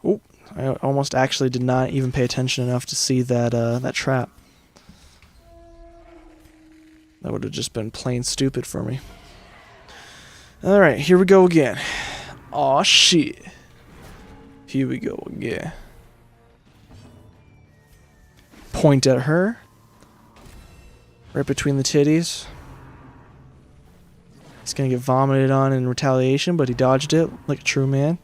Oh, I almost actually did not even pay attention enough to see that that trap. That would have just been plain stupid for me. Alright, here we go again. Aw, shit. Here we go again. Point at her. Right between the titties. He's gonna get vomited on in retaliation, but he dodged it like a true man.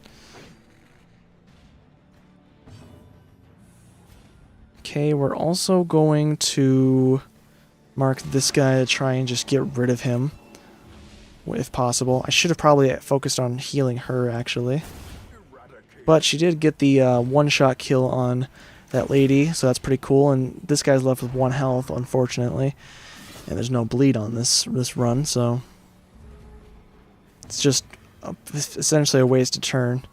Okay, we're also going to mark this guy to try and just get rid of him, if possible. I should have probably focused on healing her, actually. But she did get the one-shot kill on that lady, so that's pretty cool. And this guy's left with 1 health, unfortunately. And there's no bleed on this run, so... It's just essentially a wasted turn.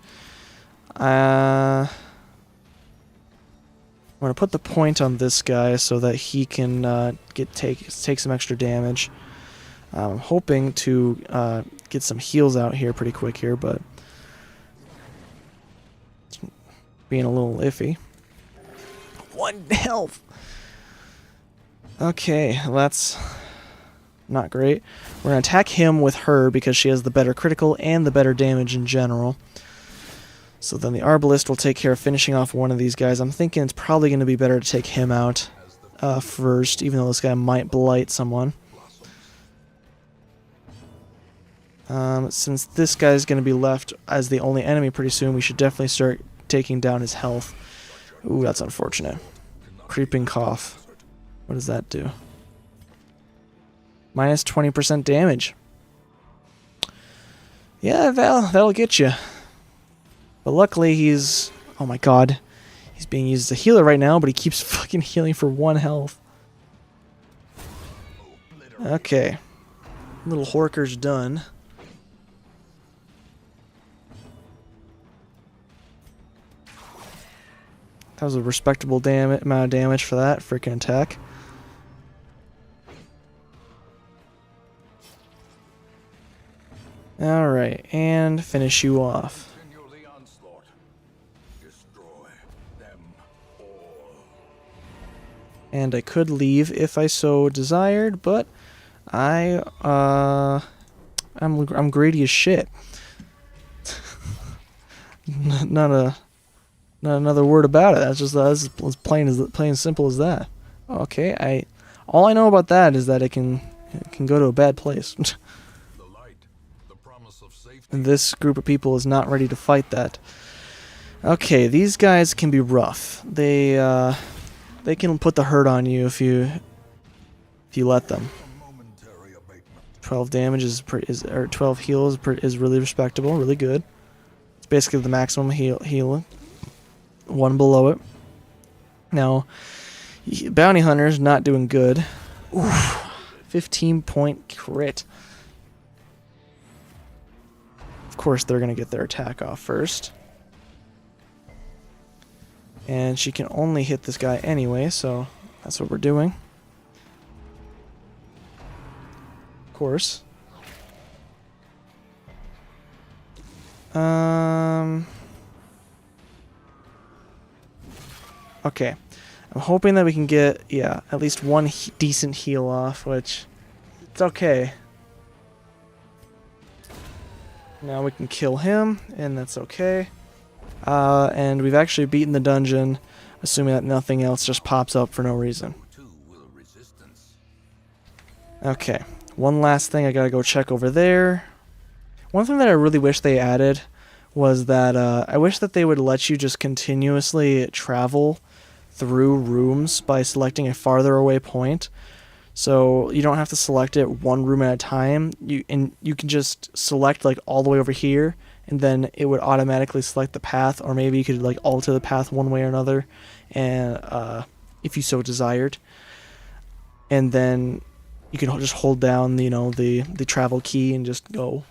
I'm going to put the point on this guy so that he can take some extra damage. I'm hoping to get some heals out here pretty quick here, but it's being a little iffy. 1 health! Okay, that's not great. We're going to attack him with her because she has the better critical and the better damage in general. So then the Arbalist will take care of finishing off one of these guys. I'm thinking it's probably going to be better to take him out first, even though this guy might blight someone. Since this guy's going to be left as the only enemy pretty soon, we should definitely start taking down his health. Ooh, that's unfortunate. Creeping Cough. What does that do? Minus 20% damage. Yeah, that'll get you. But luckily he's... Oh my god. He's being used as a healer right now, but he keeps fucking healing for 1 health. Okay. Little Horker's done. That was a respectable amount of damage for that freaking attack. Alright, and finish you off. Continue the onslaught. Destroy them all. And I could leave if I so desired, but I'm greedy as shit. Not another word about it. That's just that's as plain and simple as that. Okay, all I know about that is that it can go to a bad place. The light, the promise of safety. And this group of people is not ready to fight that. Okay, these guys can be rough. They can put the hurt on you if you let them. A momentary abatement. 12 damage or 12 heals is really respectable, really good. It's basically the maximum heal. One below it. Now, Bounty Hunter's not doing good. Oof, 15-point crit. Of course, they're going to get their attack off first. And she can only hit this guy anyway, so that's what we're doing. Of course. Okay. I'm hoping that we can get, yeah, at least one decent heal off, which it's okay. Now we can kill him, and that's okay. And we've actually beaten the dungeon, assuming that nothing else just pops up for no reason. Okay. One last thing I gotta go check over there. One thing that I really wish they added was that I wish that they would let you just continuously travel through rooms by selecting a farther away point. So you don't have to select it one room at a time. You can just select like all the way over here, and then it would automatically select the path, or maybe you could like alter the path one way or another, and if you so desired. And then you can just hold down, the travel key and just go.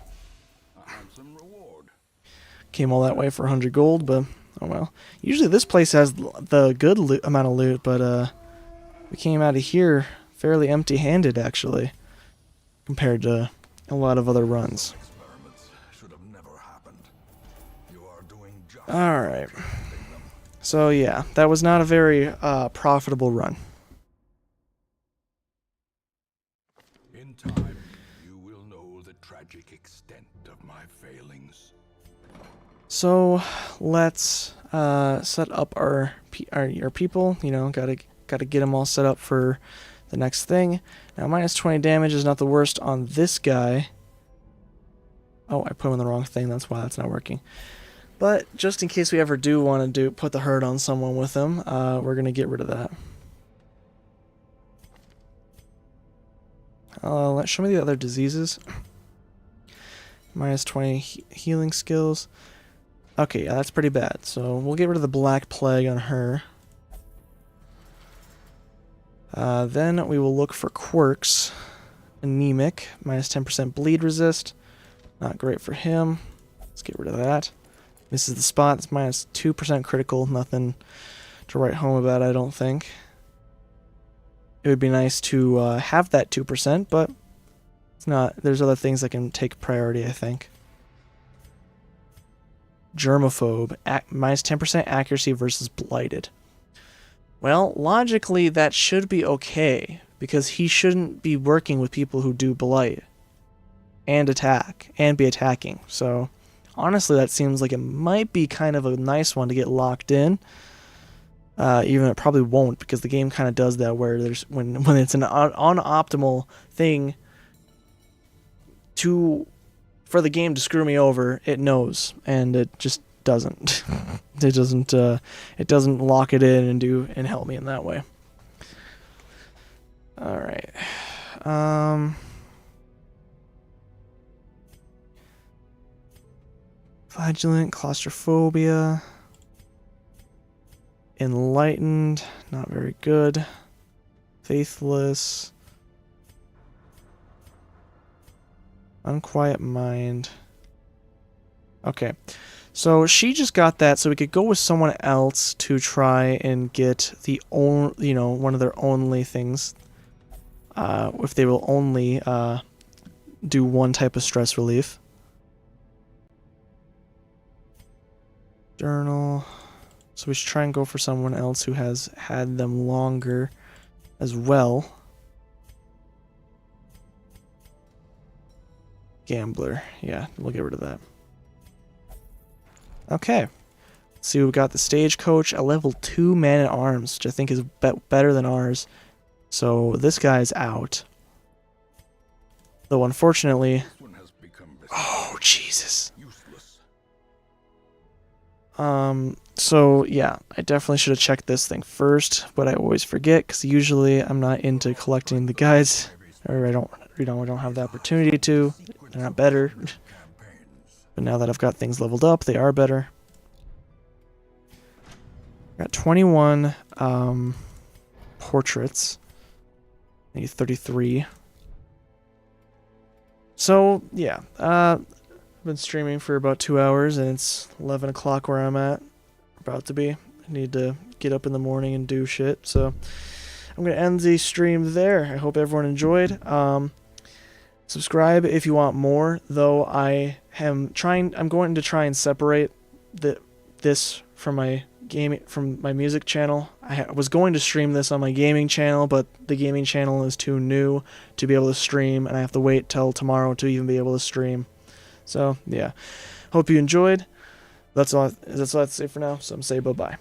Came all that way for 100 gold, but oh well. Usually this place has the good amount of loot, but we came out of here fairly empty-handed, actually, compared to a lot of other runs. Alright. So yeah, that was not a very profitable run. In time, you will know the tragic extent of my failings. So let's set up our people. Gotta get them all set up for the next thing. Now, minus 20 damage is not the worst on this guy. Oh, I put him on the wrong thing. That's why that's not working. But just in case we ever do want to put the hurt on someone with him, we're gonna get rid of that. Let's show me the other diseases. Minus 20 healing skills. Okay, yeah, that's pretty bad. So we'll get rid of the Black Plague on her. Then we will look for quirks. Anemic, minus 10% bleed resist. Not great for him. Let's get rid of that. Misses the spot. It's minus 2% critical. Nothing to write home about, I don't think. It would be nice to have that 2%, but it's not. There's other things that can take priority, I think. Germaphobe, minus 10% accuracy versus blighted. Well, logically, that should be okay, because he shouldn't be working with people who do blight and attack and be attacking. So, honestly, that seems like it might be kind of a nice one to get locked in. Even it probably won't, because the game kind of does that where there's when it's an unoptimal thing for the game to screw me over, it knows, and it just doesn't. It doesn't lock it in and help me in that way. All right. Flagellant, claustrophobia, enlightened, not very good. Faithless, unquiet mind. Okay, so she just got that, so we could go with someone else to try and get one of their only things. If they will only do one type of stress relief. Journal. So we should try and go for someone else who has had them longer as well. Gambler. Yeah, we'll get rid of that. Okay. Let's see, we got the Stagecoach, a level 2 man-at-arms, which I think is better than ours. So this guy's out. Though unfortunately... Oh, Jesus. So yeah, I definitely should have checked this thing first, but I always forget because usually I'm not into collecting the guys, or I don't have the opportunity to. They're not better. But now that I've got things leveled up, they are better. Got 21 portraits. Maybe 33. So yeah, I've been streaming for about 2 hours, and it's 11 o'clock where I'm at. About to be. I need to get up in the morning and do shit, so I'm going to end the stream there. I hope everyone enjoyed. Subscribe if you want more, though I'm going to try and separate this from my music channel. I was going to stream this on my gaming channel, but the gaming channel is too new to be able to stream, and I have to wait till tomorrow to even be able to stream. So, yeah. Hope you enjoyed. That's all I have to say for now, so I'm saying bye-bye.